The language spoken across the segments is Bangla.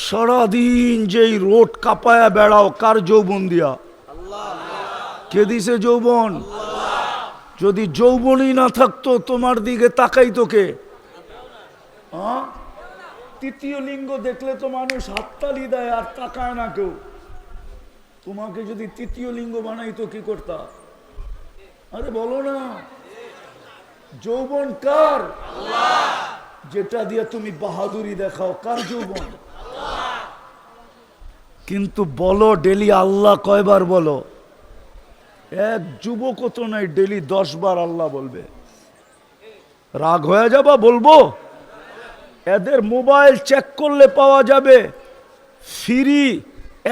সারাদিন যেই রোড কাঁপায়া বেড়াও কার যৌবন দিয়া? কে দিছে যৌবন? যদি যৌবনই না থাকতো তোমার দিকে তাকাইতো কে? তৃতীয় লিঙ্গ দেখলে তো মানুষ হাততালি দেয় আর তাকায় না কেউ। তোমাকে যদি তৃতীয় লিঙ্গ বানাইতো কি করতা? আরে বলো না। যৌবন কার? যেটা দিয়ে তুমি বাহাদুরি দেখাও কার যৌবন? কিন্তু বলো ডেলি আল্লাহ কয়বার বলো? এক যুবক তো নাই ডেলি 10 বার আল্লাহ বলবে। রাগ হয়ে যাবা বলবো? এদের মোবাইল চেক করলে পাওয়া যাবে ফ্রি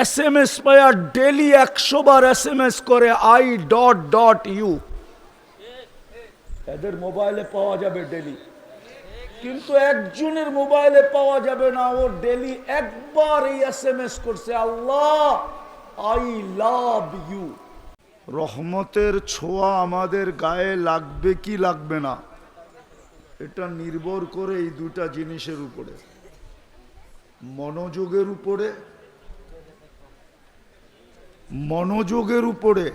SMS পায়া ডেলি 100 বার SMS করে I.U। এদের মোবাইলে পাওয়া যাবে ডেলি, কিন্তু একজনের মোবাইলে পাওয়া যাবে না। ও ডেলি একবার এই SMS করছে, আল্লাহ I love you। রহমতের ছোঁয়া আমাদের গায়ে লাগবে কি লাগবে না, এটা নির্ভর করে এই দুটা জিনিসের উপরে, মনোযোগের উপরে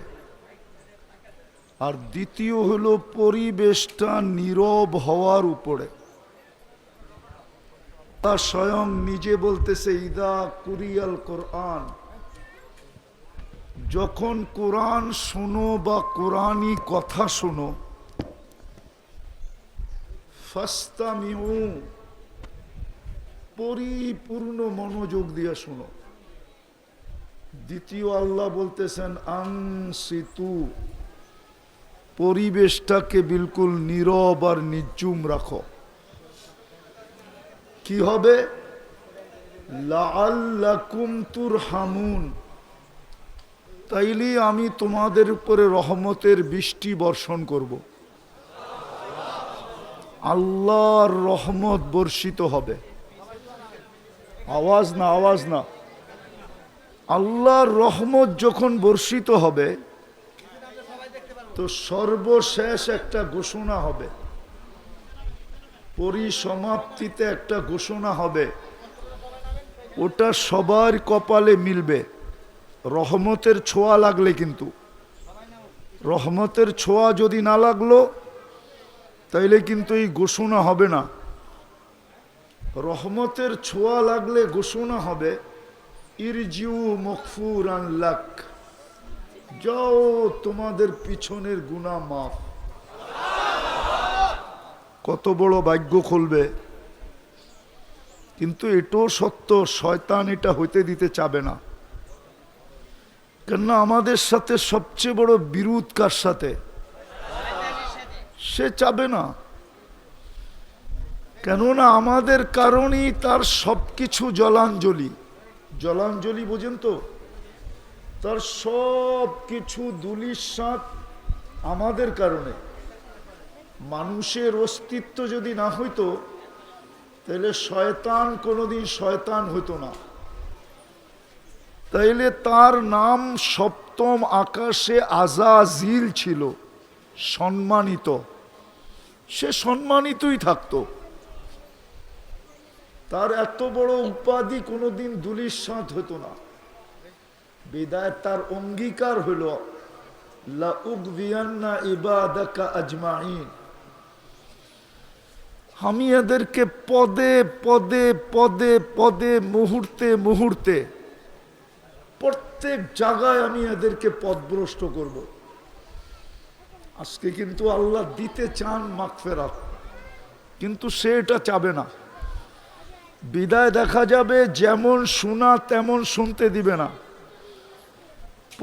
আর দ্বিতীয় হলো পরিবেশটা নীরব হওয়ার উপরে। তা স্বয়ং নিজে বলতেছে, ইদা কুরিয়াল কোরআন, যখন কোরআন শোনো বা কোরআনি কথা শোনো, ফাস্তামিউ, পরিপূর্ণ মনোযোগ দিয়ে শোনো। দ্বিতীয় আল্লাহ বলতেছেন আনসিতু, পরিবেশটাকে বিলকুল নীরব আর নিঝুম রাখো। কি হবে? লাআল্লাকুম তুরহামুন, তাইলে আমি তোমাদের উপরে রহমতের বৃষ্টি বর্ষণ করব। আল্লাহর রহমত বর্ষিত হবে। আওয়াজ না। আল্লাহর রহমত যখন বর্ষিত হবে তো সর্বশেষ একটা ঘোষণা হবে, পরিসমাপ্তিতে একটা ঘোষণা হবে, ওটা সবার কপালে মিলবে। রহমতের ছোঁয়া লাগলে, কিন্তু রহমতের ছোঁয়া যদি না লাগলো তাইলে কিন্তু এই ঘোষণা হবে না। রহমতের ছোঁয়া লাগলে ঘোষণা হবে, ইরজিউ মগফুরান লাক, যাও তোমাদের পিছনের গুনাহ মাফ। কত বড় ভাগ্য খুলবে। কিন্তু এটাও সত্য, শয়তান এটা হইতে দিতে চাবে না। কেননা আমাদের সাথে সবচেয়ে বড় বিরোধ কার সাথে? সে চাবে না। কেননা আমাদের কারণেই তার সবকিছু জলাঞ্জলি বোঝেন তো, তার সব কিছু ধূলিসাৎ আমাদের কারণে। মানুষের অস্তিত্ব যদি না হইতো তাহলে শয়তান কোনোদিন শয়তান হইতো না। তাইলে তার নাম সপ্তম আকাশে আজাজিল ছিল, সম্মানিত। সে সম্মানিতই থাকতো। তার এত বড় উপাধি কোনোদিন ধূলিসাৎ হতো না। বিদায় তার অঙ্গীকার হইল, লা উগবিয়ান্না ইবাদাকা আজমাইন, আমি এদেরকে পদে পদে পদে পদে মুহূর্তে মুহূর্তে প্রত্যেক জায়গায় আমি এদেরকে পথভ্রষ্ট করব। আজকে কিন্তু আল্লাহ দিতে চান মাগফিরাত, কিন্তু সে এটা চাবে না। বিদায় দেখা যাবে যেমন শোনা তেমন শুনতে দিবে না,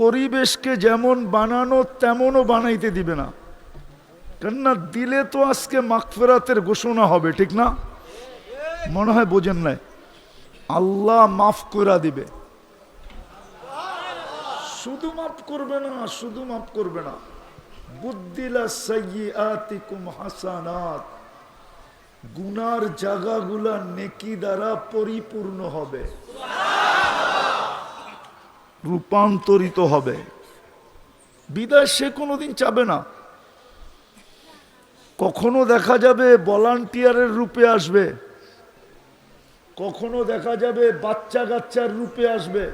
পরিবেশকে যেমন বানানো তেমনও বানাইতে দিবে না। কেননা দিলে তো আজকে মাগফিরাতের ঘোষণা হবে, ঠিক না? মনে হয় বোঝেন নাই। আল্লাহ মাফ করে দিবে, শুধু মাফ করবে না। বুদ্দিলা সাইয়্যাতিকুম হাসানাত, গুনার জায়গাগুলা নেকি দ্বারা পরিপূর্ণ হবে, রূপান্তরিত হবে। বিদায় সে কোনোদিন চাবে না। কখনো দেখা যাবে ভলান্টিয়ারের রূপে আসবে, কখনো দেখা যাবে বাচ্চা কাচ্চার রূপে আসবে,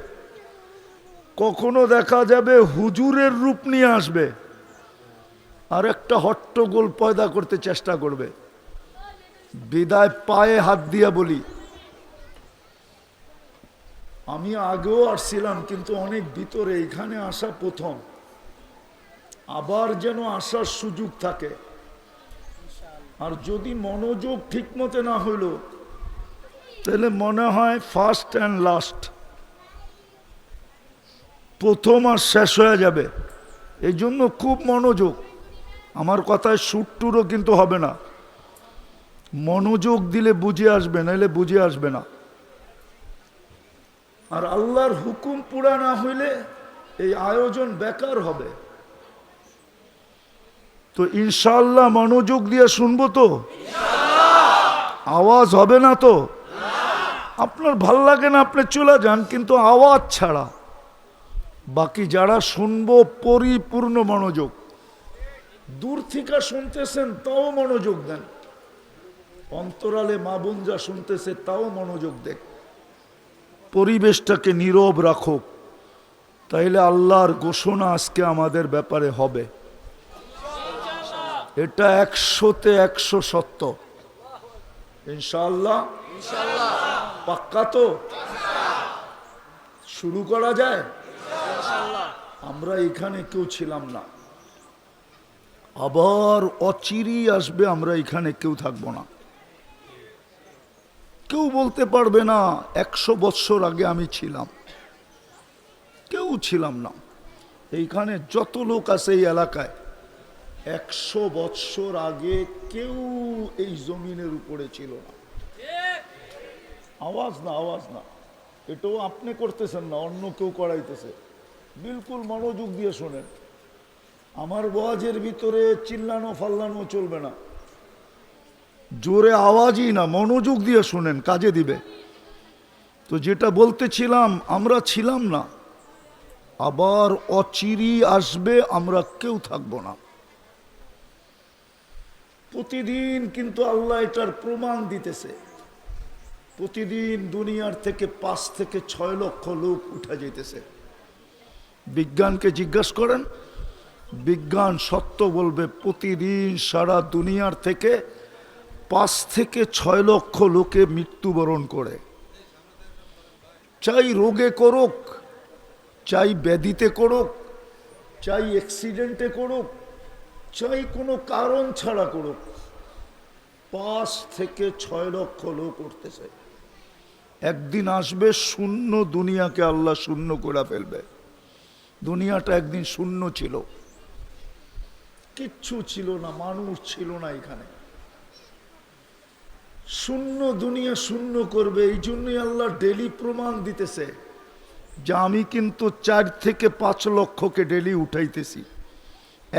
কখনো দেখা যাবে হুজুরের রূপ নিয়ে আসবে, আর একটা হট্টগোল পয়দা করতে চেষ্টা করবে। বিদায় পায়ে হাত দিয়া বলি, আমি আগেও আসছিলাম কিন্তু অনেক ভিতরে, এখানে আসা প্রথম, আবার যেন আসার সুযোগ থাকে। আর যদি মনোযোগ ঠিক মতো না হইল তাহলে মনে হয় ফার্স্ট অ্যান্ড লাস্ট, প্রথম আর শেষ হয়ে যাবে। এই জন্য খুব মনোযোগ। আমার কথায় সুর টুরও কিন্তু হবে না, মনোযোগ দিলে বুঝে আসবে, নাহলে বুঝে আসবে না। আর আল্লাহর হুকুম পুরা না হইলে এই আয়োজন বেকার হবে। তো ইনশাআল্লাহ মনোযোগ দিয়ে শুনবো তো? আওয়াজ হবে না তো? আপনার ভাল লাগে না আপনি চলে যান, কিন্তু আওয়াজ ছাড়া। বাকি যারা শুনবো পরিপূর্ণ মনোযোগ, দূর থেকে শুনতেছেন তাও মনোযোগ দেন, অন্তরালে মা বোন যা শুনতেছে তাও মনোযোগ দেন। পরিবেশটাকে নীরব রাখো, তাইলে আল্লাহর ঘোষণা আজকে আমাদের ব্যাপারে হবে। এটা 100-তে 100 সত্য ইনশাআল্লাহ। পাক্কা তো? শুরু করা যায়? আমরা এখানে কেউ ছিলাম না, আবার অচিরেই আসবে, আমরা এখানে কেউ থাকবো না। কেউ বলতে পারবে না 100 বৎসর আগে আমি ছিলাম, কেউ ছিলাম না। এইখানে যত লোক আছে এই এলাকায় 100 বৎসর আগে কেউ এই জমিনের উপরে ছিল না। আওয়াজ না, আওয়াজ না, এটাও আপনি করতেছেন না, অন্য কেউ করাইতেছে। বিলকুল মনোযোগ দিয়ে শোনেন। আমার ওয়াজের ভিতরে চিল্লানো ফাল্লানো চলবে না, জোরে আওয়াজই না, মনোযোগ দিয়ে শোনেন, কাজে দিবে। তো যেটা বলতেছিলাম, আমরা ছিলাম না, আবার অচিরেই আসবে, আমরা কেউ থাকবো না। প্রতিদিন কিন্তু আল্লাহ এটার প্রমাণ দিতেছে। প্রতিদিন দুনিয়ার থেকে 5 থেকে 6 লক্ষ লোক উঠে যেতেছে। বিজ্ঞানকে জিজ্ঞাসা করেন, বিজ্ঞান সত্য বলবে, প্রতিদিন সারা দুনিয়ার থেকে 5 থেকে 6 লক্ষ লোকে মৃত্যুবরণ করে। চাই রোগে করুক, চাই ব্যাধিতে করুক, চাই অ্যাক্সিডেন্টে করুক, চাই কোনো কারণ ছাড়া করুক, 5 থেকে 6 লক্ষ লোক উঠতেছে। একদিন আসবে শূন্য দুনিয়াকে আল্লাহ শূন্য করে ফেলবে। দুনিয়াটা একদিন শূন্য ছিল, কিচ্ছু ছিল না, মানুষ ছিল না এখানে। শূন্য দুনিয়া শূন্য করবে। এই জন্যই আল্লাহ ডেলি প্রমাণ দিতেছে যে আমি কিন্তু 4 থেকে 5 লক্ষকে ডেলি উঠাইতেছি।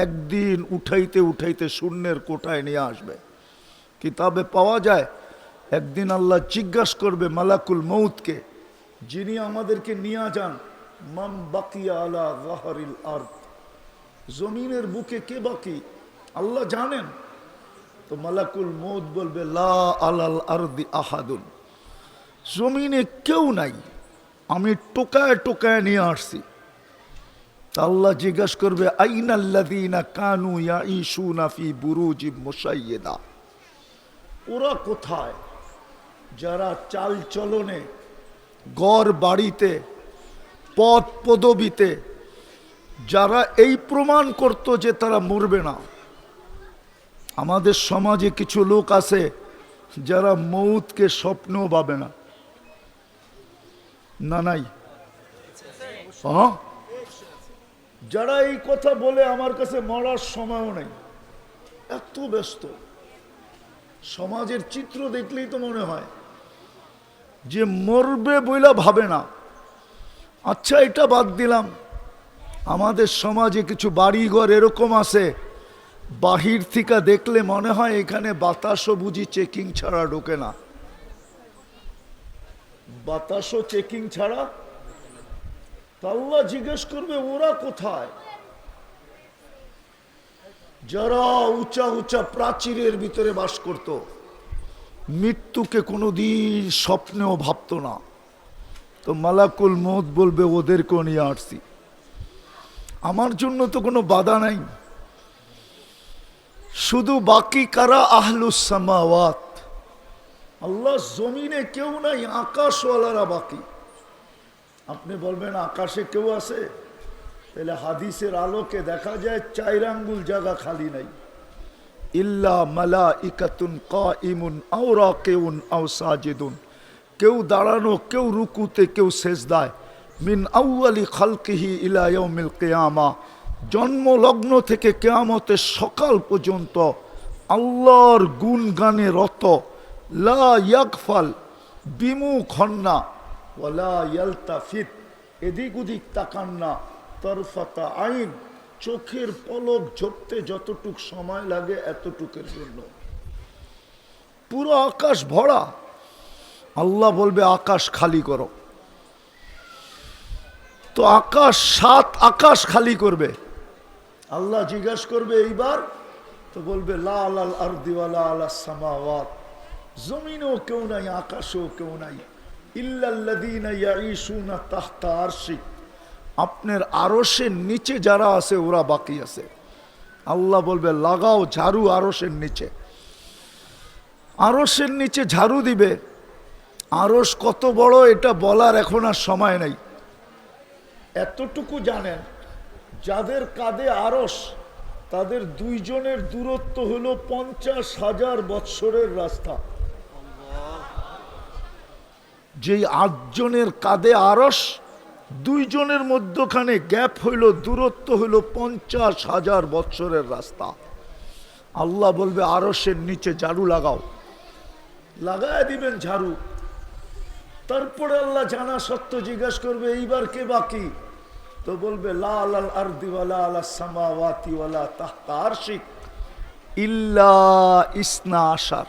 একদিন উঠাইতে উঠাইতে শূন্যের কোঠায় নিয়ে আসবে। কিতাবে পাওয়া যায়, একদিন আল্লাহ জিজ্ঞাসা করবে মালাকুল মউতকে, যিনি আমাদেরকে নিয়ে যান, মান বাকিয়া আলা যাহরিল আরদ, জমিনের বুকে কে বাকি? আল্লাহ জানেন। তো মালাকুল মউত বলবে লা আলাল আরদি আহাদুন, জমিনে কেউ নাই, আমি টোকায় টোকায় নিয়ে আসছি। আল্লাহ জিজ্ঞাসা করবে আইনাল্লাযীনা কানু ইয়াঈশুনা ফি বুরুজিম মুশাইয়্যিদা, ওরা কোথায় যারা চাল চলনে, গড় বাড়িতে, পদ পদবিতে যারা এই প্রমাণ করত যে তারা মরবে না। আমাদের সমাজে কিছু লোক আছে যারা মৌতকে স্বপ্ন ভাবে না। না নাই? হ্যাঁ, যারা এই কথা বলে আমার কাছে মরার সময়ও নেই, এত ব্যস্ত। সমাজের চিত্র দেখলেই তো মনে হয় যে মরবে বইলা ভাবে না। আচ্ছা, এটা বাদ দিলাম, আমাদের সমাজে কিছু বাড়িঘর এরকম আছে, বাহির থেকে দেখলে মনে হয় এখানে বাতাসও বুঝি চেকিং ছাড়া ঢোকে না। বাতাসও চেকিং ছাড়া। আল্লাহ জিজ্ঞেস করবে ওরা কোথায়? যারা উঁচা উঁচা প্রাচীরের ভিতরে বাস করত, মৃত্যুকে কোনোদিন স্বপ্নেও ভাবতো না। তো মালাকুল মউত বলবে ওদেরকেও নিয়ে আসছি, আমার জন্য তো কোনো বাধা নাই। শুধু বাকি কারা? আহলুস সামাওয়াত। আল্লাহ জমিনে কেউ নাই, আকাশওয়ালারা বাকি। আপনি বলবেন আকাশে কেউ আছে? তাহলে হাদিসের আলোকে দেখা যায় 4 আঙ্গুল জায়গা খালি নাই। ইল্লা মালাইকাতুন কাইমুন আও রাকিউন আও সাজিদুন, কেউ দাঁড়ানো, কেউ রুকুতে, কেউ সেজদায়। মিন আউয়ালি খালকিহি ইলা ইয়াউমিল কিয়ামা, জন্মলগ্ন থেকে কিয়ামতের সকাল পর্যন্ত আল্লাহর গুণগানে রত। লা ইয়াগফাল, বিমুখ হন না। ওয়ালা ইয়ালতাফিত, এদিক ওদিক তাকান না। তরফাতা আইন, চোখের পলক ঝরতে যতটুক সময় লাগে এতটুকের জন্য পুরো আকাশ ভরা। আল্লাহ বলবে আকাশ খালি করো। তো আকাশ, 7 আকাশ খালি করবে। আল্লাহ জিজ্ঞাসা করবে এইবার, তো বলবে লা আলাল আরদি ওয়ালা আলাস সামাওয়াত, জমিনেও কেউ নাই, আকাশেও কেউ নাই। ইল্লাল্লাযীনা ইয়াঈশুনা তাহতা আরশি, আপনার আরশের নিচে যারা আছে ওরা বাকি আছে। আল্লাহ বলবে লাগাও ঝাড়ু আরশের নিচে। আরশের নিচে ঝাড়ু দিবে। আরশ কত বড় এটা বলার এখন আর সময় নাই। এতটুকু জানেন, যাদের কাঁধে আরশ তাদের 2 জনের দূরত্ব হলো 50,000 বৎসরের রাস্তা। যেই 8 জনের কাঁধে আরশ, 2 জনের মধ্যখানে গ্যাপ হইল, দূরত্ব হইল 50,000 বৎসরের রাস্তা। আল্লাহ বলবে আরশের নিচে ঝাড়ু লাগাও। লাগায় দিবেন ঝাড়ু। তারপরে আল্লাহ জানা সত্য জিজ্ঞাসা করবে এইবার কে বাকি? তো বলবে লা আলাল আরদি ওয়ালা আলাস সামাওয়াতি ওয়ালা তাহতা আরশিক ইল্লা ইসনা আশার,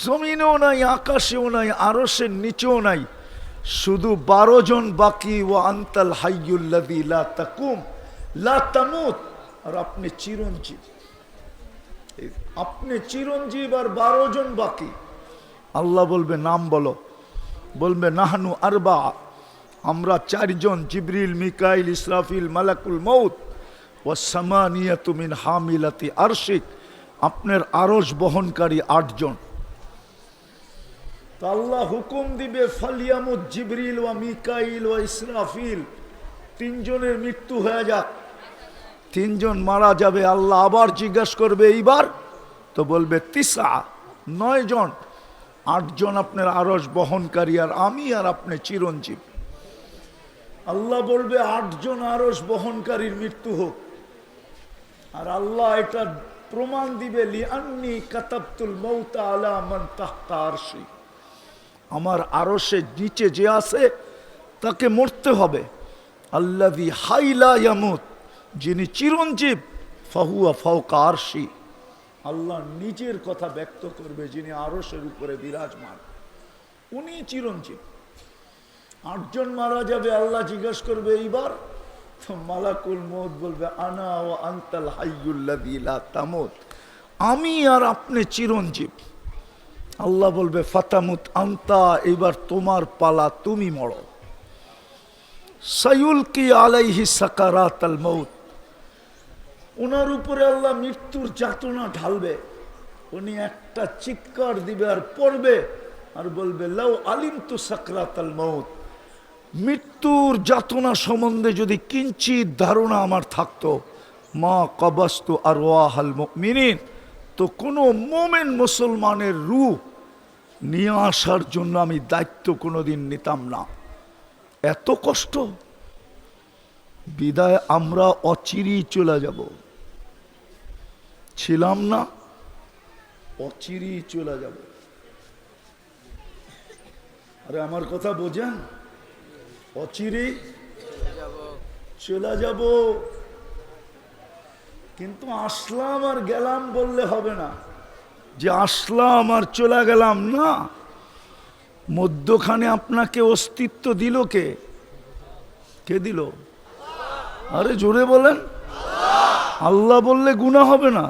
জমিনেও নাই, আকাশেও নাই, আরশের নিচেও নাই, শুধু 12 জন বাকি। ওয়া আনতাল হাইয়ুল্লাযী লা তাকুম লা তামুত, আর আপনি চিরঞ্জীব। আপনি চিরঞ্জীব আর 12 জন বাকি। আল্লাহ বলবে নাম বলো। বলবে নাহনু আরবা, আমরা 4 জন, জিবরিল, মিকাইল, ইসরাফিল, মালাকুল মউত। ওয়া সামানিয়াতু মিন হামিলাতি আরশিক, আপনার আরশ বহনকারী 8 জন। তো আল্লাহ হুকুম দিবে ফালিয়ামুত জিবরিল ওয়া মিকাইল ওয়া ইসরাফিল, 3 জনের মৃত্যু হয়ে যাক। 3 জন মারা যাবে। আল্লাহ আবার জিজ্ঞাসা করবে এইবার, তো বলবে 9 জন। 8 জন আপনার আরশ বহনকারী, আর আমি আর আপনি চিরঞ্জীব। আল্লাহ বলবে 8 জন আরশ বহনকারীর মৃত্যু হোক। আর আল্লাহ এটা প্রমাণ দিবে লিআন্নী কাতাবতুল মাউতা আলা মান তাহতা আরশি, আমার আরশের নিচে যে আছে তাকে মরতে হবে। আল্লাযী হাইলা ইয়ামুত, যিনি চিরঞ্জীব, ফাহুয়া ফাওকা আরশি, আল্লাহ নিজের কথা ব্যক্ত করবে, যিনি আরশের উপরে বিরাজমান, উনি চিরঞ্জীব। 8 জন মারা যাবে। আল্লাহ জিজ্ঞাসা করবে এইবার, তো মালাকুল মউত বলবে আনা ওয়া আনতাল হাইয়ুল্লাযী লা তামুত, আমি আর আপনি চিরঞ্জীব। আল্লাহ বলবে ফাতামুত আনতা, এবার তোমার পালা, তুমি মরো। সায়ুলকি আলাইহি সাকারাতাল মউত, ওনার উপরে আল্লাহ মৃত্যুর যাতনা ঢালবে। উনি একটা চিৎকার দিবে আর পড়বে আর বলবে লাউ আলিমতু সাকরাতাল মউত, মৃত্যুর যাতনা সম্বন্ধে যদি কিঞ্চিত ধারণা আমার থাকতো, মা কবাস্তু আরওয়াহাল মুমিনিন, তো কোনো মোমেন মুসলমানের রূহ নিয়ে আসার জন্য আমি দায়িত্ব কোনোদিন নিতাম না। এত কষ্ট। বিদায় আমরা অচিরেই চলে যাব, ছিলাম না, অচিরেই চলে যাব। আরে আমার কথা বোঝেন? অচিরেই চলে যাব। কিন্তু আসলাম আর গেলাম বললে হবে না, যে আসলাম আর চলে গেলাম না। মধ্যখানে আপনাকে অস্তিত্ব দিল কে? কে দিল? আরে জোরে বলেন। আল্লাহ বললে গুনাহ হবে না।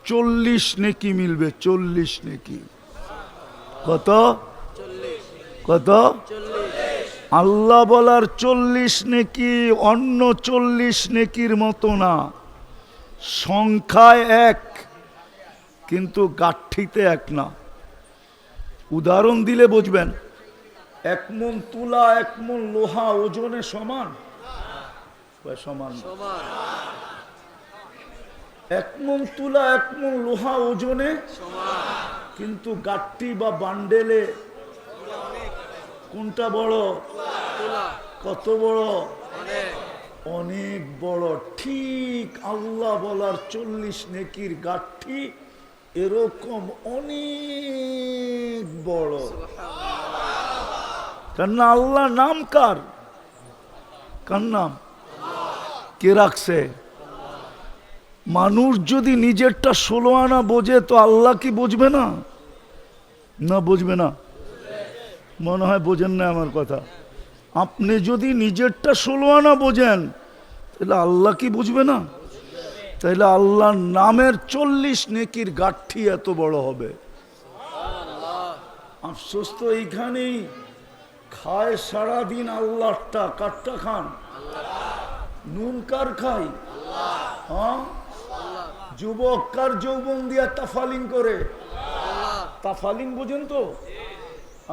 40 নেকি মিলবে, 40 নেকি। কত কত? আল্লাহ বলার 40 নেকি অন্য 40 নেকির মতো না, সংখ্যায় এক কিন্তু গাঠিতে এক না। উদাহরণ দিলে বুঝবেন। 1 মণ তুলা 1 মণ লোহা ওজনে সমান? সমান। 1 মণ তুলা 1 মণ লোহা ওজনে কিন্তু গাঠি বা বান্ডেলে কোনটা বড়? কত বড়? অনেক বড়। ঠিক আল্লাহ বলার 40 নেকির গাঠি এরকম অনেক বড়। কেন আল্লাহ নাম কার? কার নাম? কে রাখছে? মানুষ যদি নিজেরটা 16 আনা বোঝে তো আল্লাহ কি বুঝবে না? না বুঝবে না? মনে হয় বোঝেন না আমার কথা। আপনি যদি নিজেরটা 16 আনা বোঝেন তাহলে আল্লাহ কি বুঝবে না? তাহলে আল্লাহর নামের 40 নেকির গাঠি এত বড় হবে। আফসোস তো এইখানেই, খায় সারাদিন আল্লাহটা, কারটা খান? নুন কার খাই? হ্যাঁ, যুবক কার যৌবন দিয়া তাফালিং করে? তাফালিং বোঝেন তো?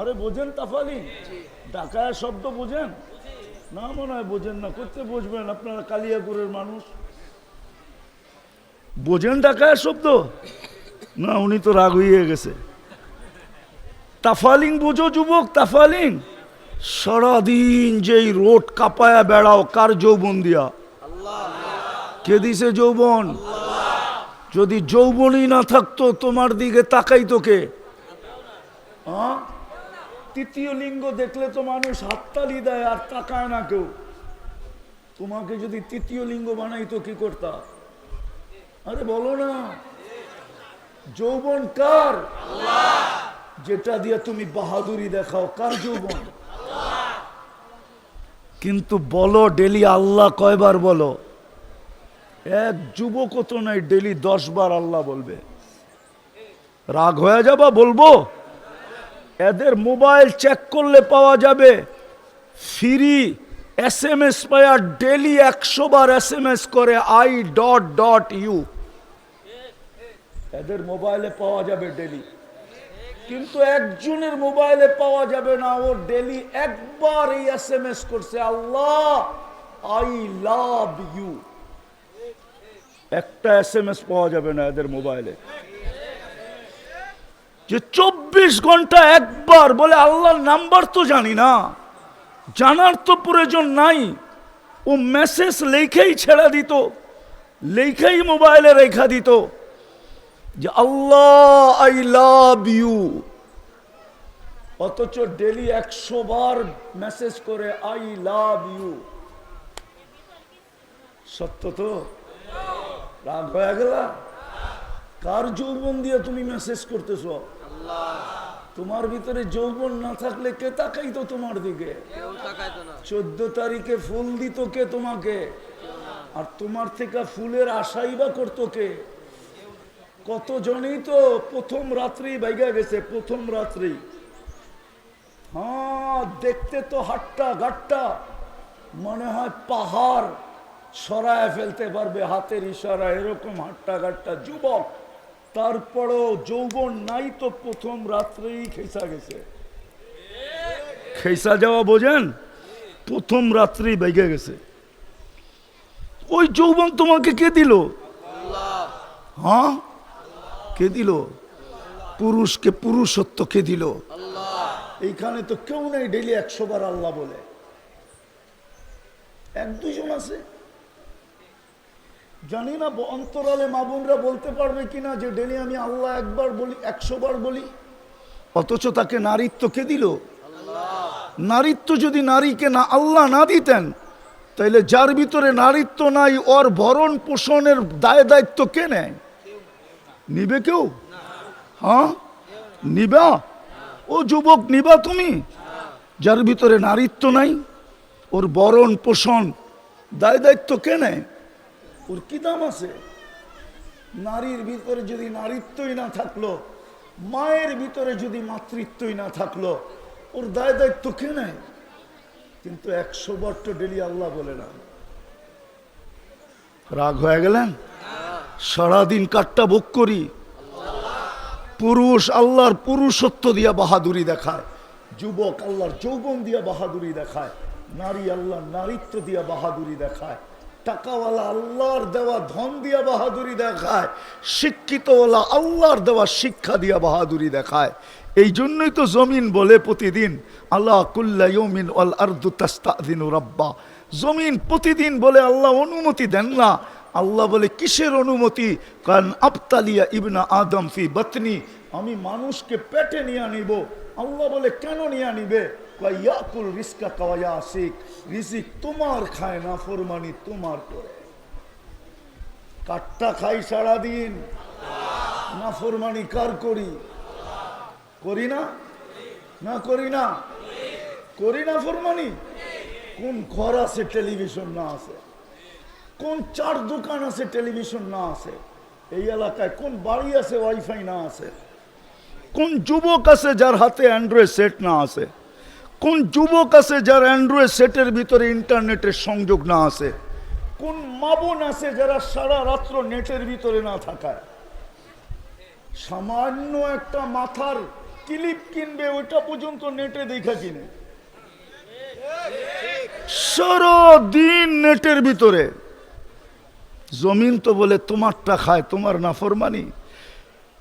আরে বোঝেন তাফালিং? ঢাকায় শব্দ বোঝেন না? মনে হয় বোঝেন না। করতে বুঝবেন, আপনারা কালিয়াপুরের মানুষ। বোঝেন ঢাকায় শব্দ না? উনি তো রাগ হয়ে গেছে। তাফালিং বোঝো যুবক? তাফালিং সারাদিন যেই রোড কাঁপায়া বেড়াও, কার যৌবন দিয়া? কে দিছে যৌবন? যদি যৌবনই না থাকতো তোমার দিকে তাকাইতো কে? হ্যাঁ, তৃতীয় লিঙ্গ দেখলে তো মানুষ হাততালি দেয় আর তাকায় না কেউ। তোমাকে যদি তৃতীয় লিঙ্গ বানাইতো কি করতা? আরে বলো না। যৌবন কার? যেটা দিয়ে তুমি বাহাদুরি দেখাও, কার যৌবন? কিন্তু বলো ডেলি আল্লাহ কয়বার বলো? এক যুবকও তো নাই ডেলি 10 বার আল্লাহ বলবে। রাগ হয়ে যাবা? বলবো। এদের মোবাইল চেক করলে পাওয়া যাবে ফ্রি SMS পায়া ডেলি 100 বার SMS করে I.U। এদের মোবাইলে পাওয়া যাবে ডেলি, কিন্তু একজনের মোবাইলে পাওয়া যাবে না। ও ডেলি একবার এই SMS করছে, আল্লাহ I love you। একটা SMS পাওয়া যাবে না এদের মোবাইলে। যে 24 ঘন্টা একবার বলে আল্লাহর নাম্বার তো জানি না, জানার তো প্রয়োজন নাই। ও মেসেজ লেখেই ছেড়ে দিত, লেখেই মোবাইলে রেখা দিত যে আল্লাহ আই লাভ ইউ। অথচ ডেলি 100 বার মেসেজ করে আই লাভ ইউ। সত্য তো? রাগ হয়ে গেল? কার যৌবন দিয়ে তুমি মেসেজ করতেছ? তোমার ভিতরে যৌবন না থাকলে কে তাকাইতো তোমার দিকে? 14 তারিখে ফুল দিত কে তোমাকে? আর তোমার থেকে ফুলের আশাই বা করতো কে? কতজনই তো প্রথম রাত্রি বাইগা গেছে। প্রথম রাত্রি, হ্যাঁ, দেখতে তো হাট্টা গাট্টা মনে হয় পাহাড় সরায় ফেলতে পারবে হাতের ইশারা, এরকম হাট্টা গাট্টা যুবক। তারপরেও যৌবন নাই তো প্রথম রাত্রেই খেসা গেছে। খেসা যাওয়া বোঝেন? প্রথম রাত্রেই বেগে গেছে। ওই যৌবন তোমাকে কে দিল? হ্যাঁ, কে দিল? পুরুষকে পুরুষত্ব কে দিল? এইখানে তো কেউ নেই ডেলি 100 বার আল্লাহ বলে। 1-2 জন আছে, জানি না অন্তরালে মা বোনরা বলতে পারবে কিনা যে ডেলি আমি আল্লাহ একবার বলি, 100 বার বলি। অথচ তাকে নারীত্ব কে দিল? নারীত্ব যদি নারীকে না আল্লাহ না দিতেন তাহলে যার ভিতরে নারীত্ব নাই ওর ভরণ পোষণের দায় দায়িত্ব কে নেয়? নিবে কেউ? হ্যাঁ, নিবা? ও যুবক, নিবা তুমি? যার ভিতরে নারীত্ব নাই ওর ভরণ পোষণ দায় দায়িত্ব কে নেয়? ওর কি দাম আছে? নারীর ভিতরে যদি নারীত্বই না থাকলো মায়ের ভিতরে যদি মাতৃত্বই না থাকলো, ওর দায় দায়িত্ব কে নেয়? কিন্তু 100 বার তো ডেলি আল্লাহ বলে না। রাগ হয়ে গেলেন? সারাদিন কাটটা ভোগ করি। পুরুষ আল্লাহর পুরুষত্ব দিয়া বাহাদুরি দেখায়, যুবক আল্লাহর যৌবন দিয়া বাহাদুরি দেখায়, নারী আল্লাহর নারীত্ব দিয়া বাহাদুরি দেখায়, টাকাওয়ালা আল্লাহর দেওয়া ধন দিয়া বাহাদুরি দেখায়, শিক্ষিতওয়ালা আল্লাহর দেওয়া শিক্ষা দিয়া বাহাদুরি দেখায়। এই জন্যই তো জমিন বলে প্রতিদিন আল্লাহ কুল্লা ইয়াউমিন ওয়াল আরদু তাস্তাযিনু রাব্বা। জমিন প্রতিদিন বলে আল্লাহ অনুমতি দেন না। আল্লাহ বলে কিসের অনুমতি? কারণ আবতালিয়া ইবনা আদম ফি বাতনি, আমি মানুষকে পেটে নিয়ে নিব। আল্লাহ বলে কেন নিয়ে নিবে? ইয়াকুল রিজকা ওয়া ইয়াসিক, রিজিক তোমার খায় না, ফরমানি তোমার করে। কাটটা খাই সারাদিন, না ফরমানি কার করি? করি না? না করি না? করি না ফরমানি? কোন ঘর আছে টেলিভিশন না আছে? কোন 4 দোকান আছে টেলিভিশন না আছে? এই এলাকায় কোন বাড়ি আছে ওয়াইফাই না আছে? কোন যুবক আছে যার হাতে অ্যান্ড্রয়েড সেট না আছে? কোন যুবক আছে যার অ্যান্ড্রয়েড সেটের ভিতরে ইন্টারনেটের সংযোগ না আছে? কোন মা বোন আছে যারা সারা রাত্র নেটের ভিতরে না থাকায়? সামান্য একটা মাথার ক্লিপ কিনবে, ওইটা পর্যন্ত নেটে দেখা কিনে। সারাদিন নেটের ভিতরে। জমিন তো বলে তোমারটা খায়, তোমার নাফরমানি।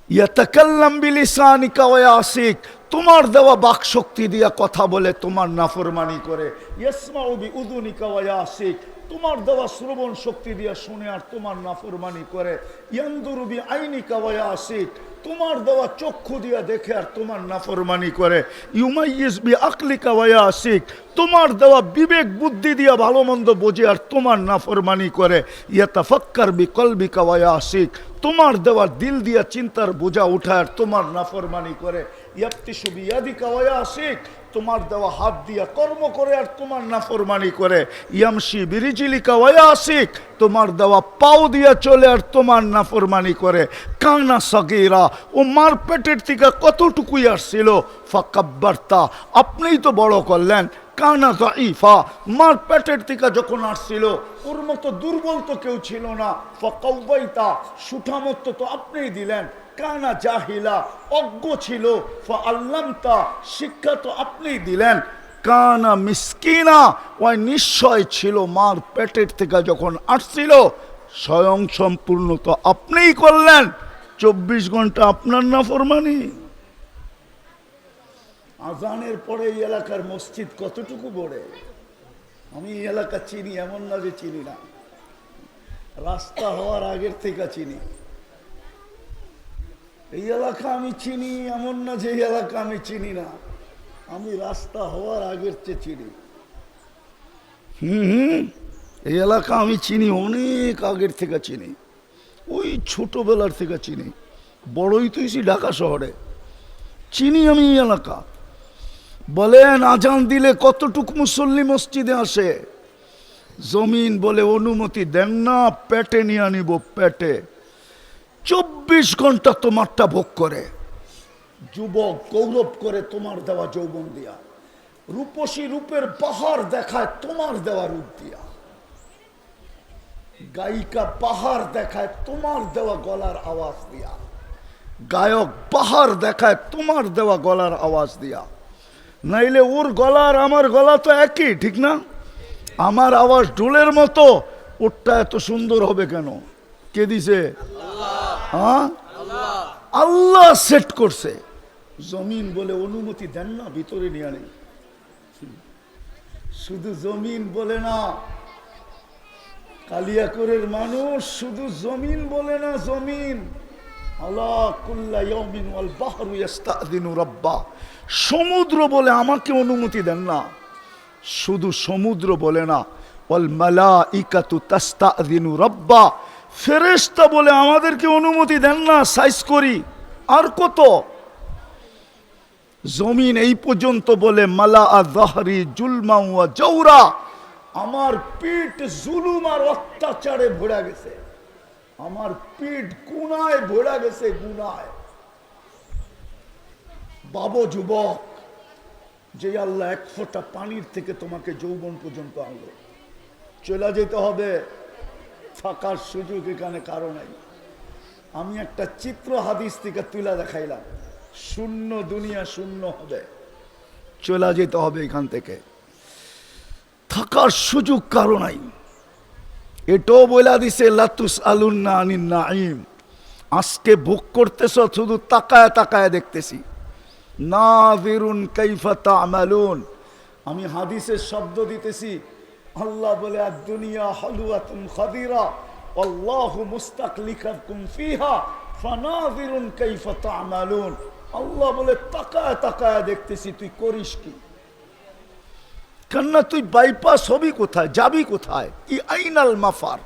ইয়াতাকাল্লাম বিলিসানিকা ওয়া ইয়াসিক, তোমার দেওয়া বাক শক্তি দিয়া কথা বলে তোমার নাফরমানি করে। ইয়াসমাউ বিউযুনিকা ওয়া ইয়াসিক, তোমার দেওয়া শ্রবণ শক্তি দিয়া শুনে আর তোমার নাফরমানি করে। ইয়ানদুরু বিআইনিকা ওয়া ইয়াসিক, তোমার দেওয়া চক্ষু দিয়া দেখে আর তোমার নাফরমানি করে। ইউমাইয়িজ বিআকলিকা ওয়া ইয়াসিক, তোমার দেওয়া বিবেক বুদ্ধি দিয়া ভালো মন্দ বোঝে আর তোমার নাফরমানি করে। ইয়াতাফাক্কার বিকলবিকা ওয়া ইয়াসিক, তোমার দেওয়া দিল দিয়া চিন্তার বোঝা উঠায় আর তোমার নাফরমানি করে। ইয়াবতিশু বিয়াদিকা ওয়া ইয়াসিক, তোমার দেওয়া হাত দিয়া কর্ম করে আর তোমার নাফরমানি করে। ইয়ামশি বিরিজিলিকা ওয়া ইয়াসিক, তোমার দেওয়া পাও দিয়া চলে আর তোমার নাফরমানি করে। কানা সাগীরা, ও মার পেটের থেকে কতটুকুই আসছিল। ফাকাব্বারতা, আপনিই তো বড় করলেন। কানা যাইফা, মার পেটের থেকে যখন আসছিল ওর মতো দুর্বল তো কেউ ছিল না। ফাকাওয়াইতা, সুঠামত্ব তো আপনিই দিলেন। কানা জাহিলা, অজ্ঞ ছিল। ফাআল্লামতা, শিক্ষা তো আপনিই দিলেন। কানা মিসকিনা, ওই নিশ্চয় ছিল মার পেটের থেকে যখন আসছিল। স্বয়ং সম্পূর্ণ তো আপনিই করলেন। 24 ঘন্টা আপনার নাফরমানি। আজানের পরে এই এলাকার মসজিদ কতটুকু বড়ে? আমি এই এলাকা চিনি, এমন না যে চিনি না। রাস্তা হওয়ার আগের থেকে চিনি। এই এলাকা আমি চিনি, এমন না যে এই এলাকা আমি চিনি না। আমি রাস্তা হওয়ার আগের চেয়ে চিনি। এই এলাকা আমি চিনি, অনেক আগের থেকে চিনি। ওই ছোটবেলার থেকে চিনি। বড়ই তো এসি ঢাকা শহরে, চিনি আমি এই এলাকা। বলেন আজান দিলে কতটুক মুসল্লি মসজিদে আসে? জমিন বলে অনুমতি দেন না, পেটে নিয়ে আনিব পেটে। 24 ঘন্টা তোমারটা ভোগ করে। যুবক গৌরব করে তোমার দেওয়া যৌবন দিয়া। রূপসী রূপের পাহাড় দেখায় তোমার দেওয়া রূপ দিয়া। গায়িকা পাহাড় দেখায় তোমার দেওয়া গলার আওয়াজ দিয়া। গায়ক পাহাড় দেখায় তোমার দেওয়া গলার আওয়াজ দিয়া। নাইলে ওর গলা আর আমার গলা তো একই, ঠিক না? আমার আওয়াজ ঢোলের মতো, ওরটা এত সুন্দর হবে কেন? কে দিছে? হ্যাঁ, আল্লাহ সেট করছে। জমিন বলে অনুমতি দেন না, ভিতরে নিয়ে আনে। শুধু জমিন বলে না, কালিয়াকরের মানুষ শুধু জমিন বলে না। জমিন আল্লাহ কুল্লা ইয়াউমিন ওয়াল বাহরু ইস্তাযিনু রাব্বা, সমুদ্র বলে আমাকে অনুমতি দেন না। শুধু সমুদ্র বলে না, ওয়াল মালাইকাতু তাস্তাযিনু রাব্বা, ফেরেশতা বলে আমাদেরকে অনুমতি দেন না সাইজ করি। আর কত? জমিন এই পর্যন্ত বলে মালা যাহরি জুলমা ওয়া জাওরা, আমার পিঠ জুলুম আর অত্যাচারে ভরা গেছে। আমার পিঠ গুনায় ভরা গেছে, গুনায়। বাবু যুবক, যে আল্লাহ এক ফোঁটা পানির থেকে তোমাকে যৌবন পর্যন্ত আনলো, চলে যেতে হবে, থাকার সুযোগ এখানে কারো নাই। আমি একটা চিত্র হাদিস থেকে তুলে দেখাইলাম, শূন্য দুনিয়া শূন্য হবে, চলে যেতে হবে এখান থেকে, থাকার সুযোগ কারো নাই। এটাও বলে দিছে লাতুস আলুন্না আনিন নাঈম, আজকে ভোগ করতেছ শুধু তাকায় তাকায় দেখতেছি। নাযিরুন কাইফা তা'মালুন, আমি হাদিসের শব্দ দিতেছি। আল্লাহ বলে আদ-দুনিয়া হালুয়াতুন খাদিরা আল্লাহু মুস্তাকলিফাকুম ফিহা ফানাযিরুন কাইফা তা'মালুন। আল্লাহ বলে তাকায় তাকায় দেখতেছি তুই করিস কি। কেননা তুই বাইপাস হবি কোথায়, যাবি কোথায়? ই আইনাল মাফার,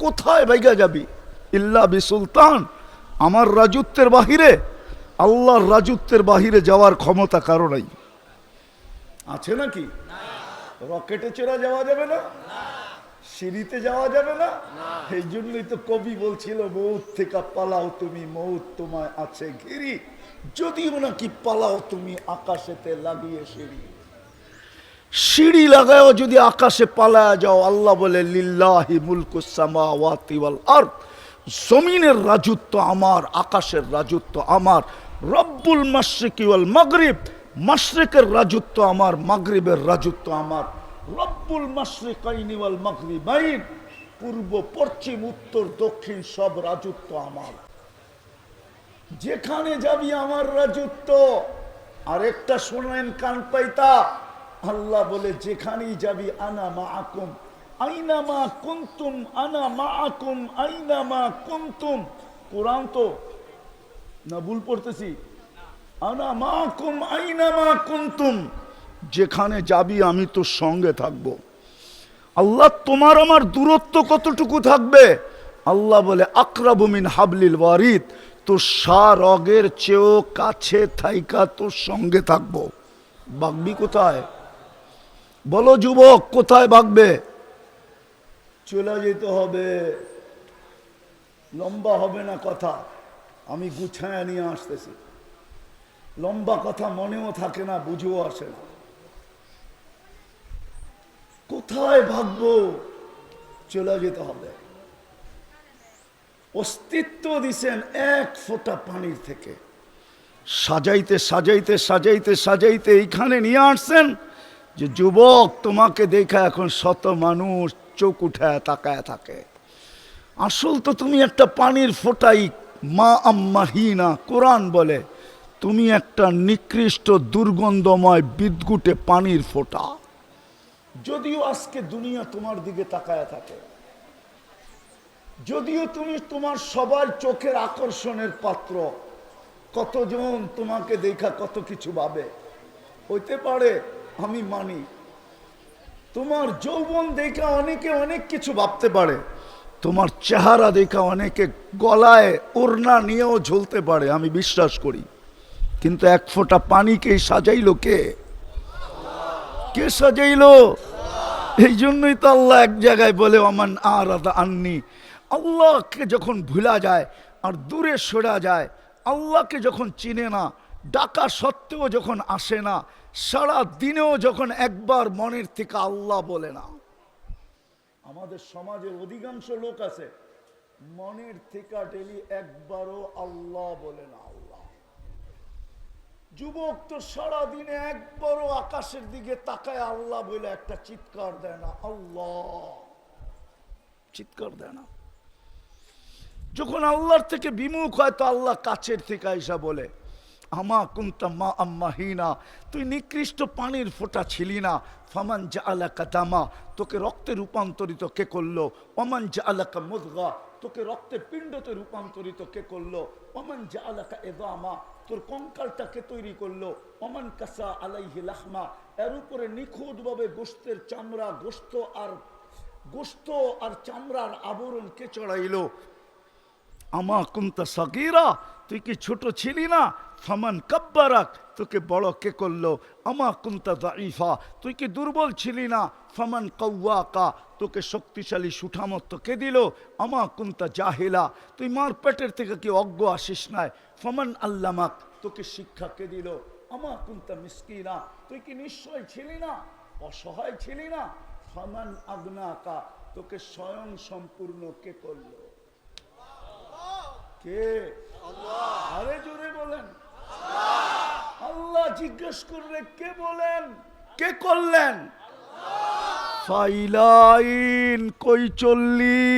কোথায় বাইগা যাবি? ইল্লা বিসুলতান, আমার রাজত্বের বাহিরে, আল্লাহর রাজত্বের বাহিরে যাওয়ার ক্ষমতা কারো নাই। আছে নাকি? রকেটে চড়া যাওয়া যাবে না, সিঁড়িতে যাওয়া যাবে না। এই জন্যই তো কবি বলছিল মৌত থেকে পালাও তুমি, মৌত তোমায় আছে ঘিরি, যদিও নাকি পালাও তুমি আকাশেতে লাগিয়ে সিঁড়ি। সিঁড়ি লাগাও যদি আকাশে পালায়া যাও, আল্লাহ বলে লিল্লাহি মুলকুস সামাওয়াতি ওয়াল আরদ, জমিনের রাজত্ব আমার, আকাশের রাজত্ব আমার। রব্বুল মাশরিকি ওয়াল মাগরিব, মাশরিকের রাজত্ব আমার, মাগরিবের রাজত্ব আমার। রব্বুল মাশরিকাইনি ওয়াল মাগরিবাইন, পূর্ব পশ্চিম উত্তর দক্ষিণ সব রাজত্ব আমার। যেখানে যাবি আমার রাজত্ব। আরেকটা শোনেন কান পাইতা, আল্লাহ বলে যেখানেই যাবি আনা মাআকুম আইনামা কুনতুম, আনা মাআকুম আইনামা কুনতুম। কোরআন তো না ভুল পড়তেছি? আনা মাআকুম আইনামা কুনতুম, যেখানে যাবি আমি তোর সঙ্গে থাকবো। আল্লাহ তোমার আমার দূরত্ব কতটুকু থাকবে? আল্লাহ বলে আকরাবু মিন হাবলিল ওয়ারিদ, তোর সারগের চেয়েও কাছে থাইকা তোর সঙ্গে থাকবো। ভাগবি কোথায়? বলো যুবক, কোথায় ভাগবে? চলে যেতে হবে। লম্বা হবে না কথা, আমি গুছায় নিয়ে আসতেছি। লম্বা কথা মনেও থাকে না, বুঝেও আসে না। কোথায় ভাগবো? চলে যেতে হবে। অস্তিত্ব দিছেন এক ফোঁটা পানির থেকে, সাজাইতে সাজাইতে সাজাইতে সাজাইতে এইখানে নিয়ে আসছেন যে যুবক তোমাকে দেখা এখন শত মানুষ চোখ উঠায় তাকায় থাকে। আসল তো তুমি একটা পানির ফোঁটাই, মা আম্মাহিনা। কোরআন বলে তুমি একটা নিকৃষ্ট দুর্গন্ধময় বিদঘুটে পানির ফোঁটা। যদিও আজকে দুনিয়া তোমার দিকে তাকায় থাকে, যদিও তুমি তোমার সবার চোখের আকর্ষণের পাত্র, কতজন তোমাকে দেখা কত কিছু ভাবে, হইতে পারে আমি মানি। তোমার যৌবন দেখা অনেকে অনেক কিছু ভাবতে পারে, তোমার চেহারা দেখা অনেকে গলায় ওড়না নিয়েও ঝুলতে পারে, আমি বিশ্বাস করি। কিন্তু এক ফোঁটা পানিকে সাজাইলো কে? কে সাজাইলো? এই জন্যই তো আল্লাহ এক জায়গায় বলে ওমান আরাদা আন্নি, আল্লাহকে যখন ভুলা যায় আর দূরে সরা যায়, আল্লাহকে যখন চিনে না, ডাকা সত্ত্বেও যখন আসে না, সারা দিনেও যখন একবার মনের থেকে আল্লাহ বলে না। আমাদের সমাজে অধিকাংশ লোক আছে মনের থেকে ডেলি একবারও আল্লাহ বলে না। আল্লাহ, যুবক তো সারা দিনে একবারও আকাশের দিকে তাকায় আল্লাহ বলে একটা চিৎকার দেয় না। আল্লাহ চিৎকার দেয় না। যখন আল্লাহর থেকে বিমুখ হয় তো আল্লাহ কাছের থেকে আইসা বলে আমা কুনতা মা আম্মাহিনা, তুই নিকৃষ্ট পানির ফোঁটা ছিলি না। ফামান জাআলাকা দামা, তোকে রক্তে রূপান্তরিত কে করলো? ওমান জাআলাকা মুদগা, তোকে রক্তের পিণ্ডতে রূপান্তরিত কে করলো? ওমান জাআলাকা ইযামা, তোর কঙ্কালটাকে তৈরি করলো। ওমান কাসা আলাইহি লাহমা, এর উপরে নিখুঁতভাবে গোশতের চামড়া, গোশত আর চামড়ার আবরণ কে চড়াইলো? আমা কুনতা সাগীরা, তুই কি ছোট ছিলি না? ফামান কাব্বারাক, তোকে বড় কে করলো? আমা কুনতা দাঈফা, তুই কি দুর্বল ছিলি না? ফামান কাওয়াকা, তোকে শক্তিশালী সুঠামত্ব কে দিল? আমা কুনতা জাহিলা, তুই মার পেটের থেকে কি অজ্ঞ আসিস নাই? ফামান আল্লামাক, তোকে শিক্ষা কে দিল? আমা কুনতা মিসকিনা, তুই কি নিশ্চয় ছিলি না, অসহায় ছিলি না? ফামান আগনাকা, তোকে স্বয়ং সম্পূর্ণ কে করলো? কে? আরে জোরে বলেন। আল্লাহ জিজ্ঞেস করলে কে বলেন? কে করলেন? ফাইলাইন কই চললি?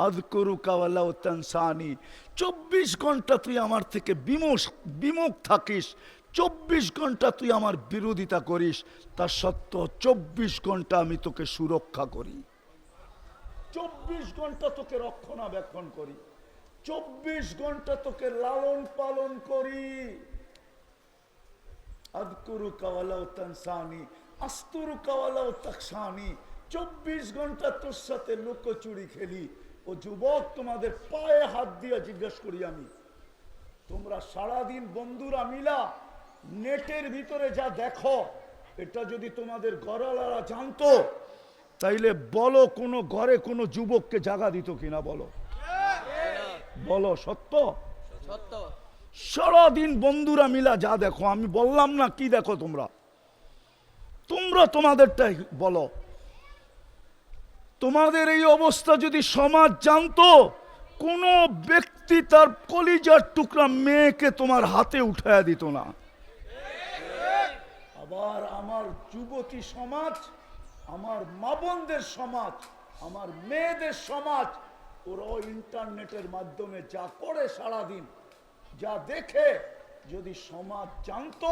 আযকুরুকা ওয়ালাউ তানসানি, 24 ঘন্টা তুই আমার থেকে বিমুখ থাকিস, 24 ঘন্টা তুই আমার বিরোধিতা করিস, তা সত্ত্বেও 24 ঘন্টা আমি তোকে সুরক্ষা করি, 24 ঘন্টা তোকে রক্ষণাবেক্ষণ করি, 24 ঘন্টা তোকে লালন পালন করি। আযকুরুকা ওয়ালাউ তানসানি আস্তুরুকা ওয়ালাউ তাখশানি, 24 ঘন্টা তোর সাথে লুকোচুরি খেলি। ও যুবক, তোমাদের পায়ে হাত দিয়ে জিজ্ঞেস করি আমি, তোমরা সারাদিন বন্ধুরা মিলা নেটের ভিতরে যা দেখো, এটা যদি তোমাদের ঘরওয়ালারা জানতো, তাইলে বলো কোনো ঘরে কোনো যুবককে জাগা দিত কিনা? বলো বলো, সত্য? সারাদিন বন্ধুরা মিলা যা দেখো, আমি বললাম না কি দেখো তোমরা, তোমরা তোমাদেরটাই বলো। তোমাদের এই অবস্থা যদি সমাজ জানতো, কোন ব্যক্তি তার কলিজার টুকরা মেয়েকে তোমার হাতে উঠায়া দিত না। আবার আমার যুবতী সমাজ, আমার মা বোনদের সমাজ, আমার মেয়েদের সমাজ, ওরাও ইন্টারনেটের মাধ্যমে যা করে সারাদিন, যা দেখে, যদি সমাজ জানতো,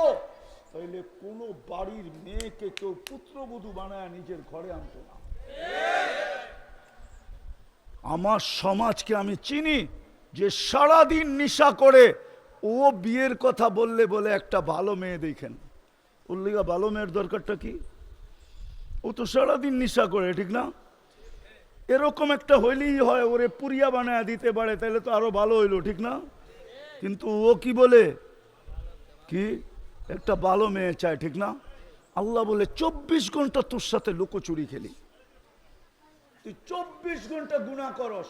তাহলে কোনো বাড়ির মেয়েকে কেউ পুত্রবধূ বানায় নিজের ঘরে আনতো না। আমার সমাজকে আমি চিনি, যে সারাদিন নেশা করে, ও বিয়ের কথা বললে বলে একটা ভালো মেয়ে দেখেন, ওর লিগা ভালো মেয়ের দরকারটা কি? ও তো সারাদিন নেশা করে, ঠিক না? এরকম একটা হইলেই হয়, ওরে পুরিয়া বানায় দিতে পারে, তাহলে তো আরো ভালো হইলো, ঠিক না? কিন্তু ও কি বলে, কি একটা ভালো মেয়ে চায়, ঠিক না? আল্লাহ বলে 24 ঘন্টা তোর সাথে লুকোচুরি খেলি, তুই 24 ঘন্টা গুনাহ করস।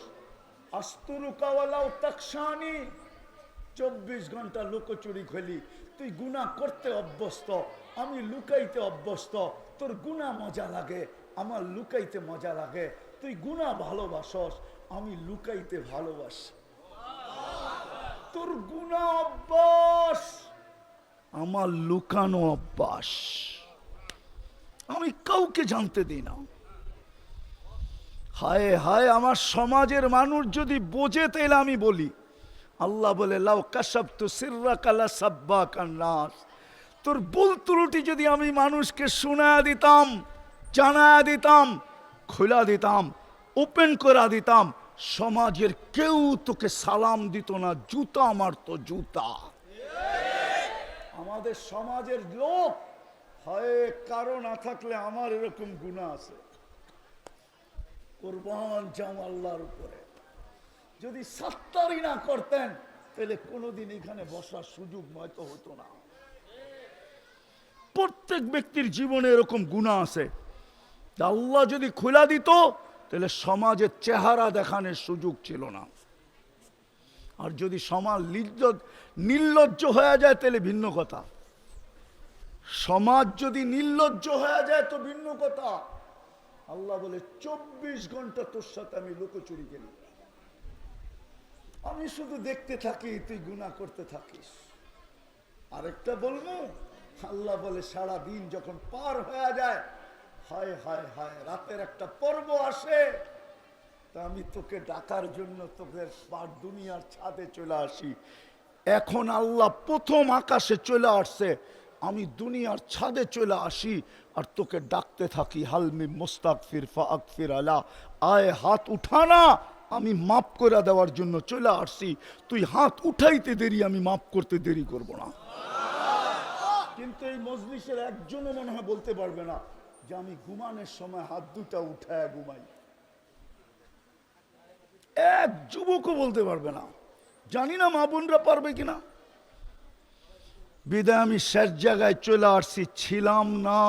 আস্তুরুকা ওয়ালাউ তাখশানি, 24 ঘন্টা লুকোচুরি খেলি, তুই গুনাহ করতে অভ্যস্ত, আমি লুকাইতে অভ্যস্ত। তোর গুনাহ মজা লাগে, আমার লুকাইতে মজা লাগে। তুই গুনাহ ভালোবাসস, আমি লুকাইতে ভালোবাসি। তোর গুনাহ অভ্যাস, আমার লুকানো অভ্যাস। আমি কাউকে জানতে দিই না। হায় হায়, আমার সমাজের মানুষ যদি বোঝে, তাহলে আমি বলি, আল্লাহ বলে লাউ কাশাফতু সিররাকা লাসাব্বাকান নাস, তোর ভুল ত্রুটি যদি আমি মানুষকে শোনায়া দিতাম, জানায়া দিতাম, খোলা দিতাম, ওপেন করে দিতাম, সমাজের কেউ তোকে সালাম দিত না, জুতা মারতো, জুতা। আমাদের সমাজের লোক হয় কারো না থাকলে আমার এরকম গুনাহ আছে, কুরবান যাও আল্লাহর উপরে। যদি সাত্তারি না করতেন, তাহলে কোনোদিন এখানে বসার সুযোগ হয়তো হতো না। প্রত্যেক ব্যক্তির জীবনে এরকম গুনাহ আছে, আল্লাহ যদি খোলা দিত, তাহলে সমাজের চেহারা দেখানোর সুযোগ ছিল না। আর যদি সমাজ নির্লজ্জ হয়ে যায়, তাহলে ভিন্ন কথা। সমাজ যদি নির্লজ্জ হয়ে যায় তো ভিন্ন কথা। আল্লাহ বলে 24 ঘন্টা তোর সাথে আমি লুকোচুরি খেলি, আমি শুধু দেখতে থাকি, তুই গুনাহ করতে থাকিস। আরেকটা বলবো, আল্লাহ বলে সারা দিন যখন পার হয়ে যায়, হায় হায় হায়, রাতের একটা পর্ব আসে, তা আমি তোকে ডাকার জন্য তোকে দুনিয়ার ছাদে চলে আসি। এখন আল্লাহ প্রথম আকাশে চলে আসছে, আমি দুনিয়ার ছাদে চলে আসি আর তোকে ডাকতে থাকি, হালমি মুস্তাগফির ফাগফির আলা, আয় হাত উঠানা, আমি মাফ করে দেওয়ার জন্য চলে আসছি। তুই হাত উঠাইতে দেরি, আমি মাফ করতে দেরি করব না। কিন্তু এই মজলিসের একজনও মনে হয় বলতে পারবে না যে আমি ঘুমানোর সময় হাত দুটা উঠায় ঘুমাই। এক যুবকও বলতে পারবে না। জানি না মা বোনরা পারবে কিনা। বিদায় আমি শেষ জায়গায় চলে আসছি, ছিলাম না,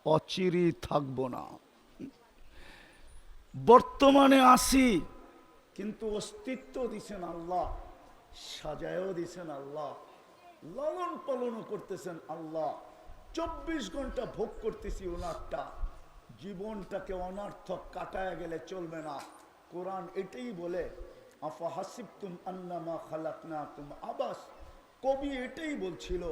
অচিরেই থাকবো না। বর্তমানে আসি, কিন্তু অস্তিত্ব দিছেন আল্লাহ, সাজায়ও দিছেন আল্লাহ, লালন পালনও করতেছেন আল্লাহ, 24 ঘন্টা ভোগ করতেছি ওনারটা। জীবনটাকে অনর্থক কাটায় গেলে চলবে না। কোরআন এটাই বলে, আফা হাসিবতুম আন্নামা খালাকনাকুম আবাস। কবি এটাই বলছিল,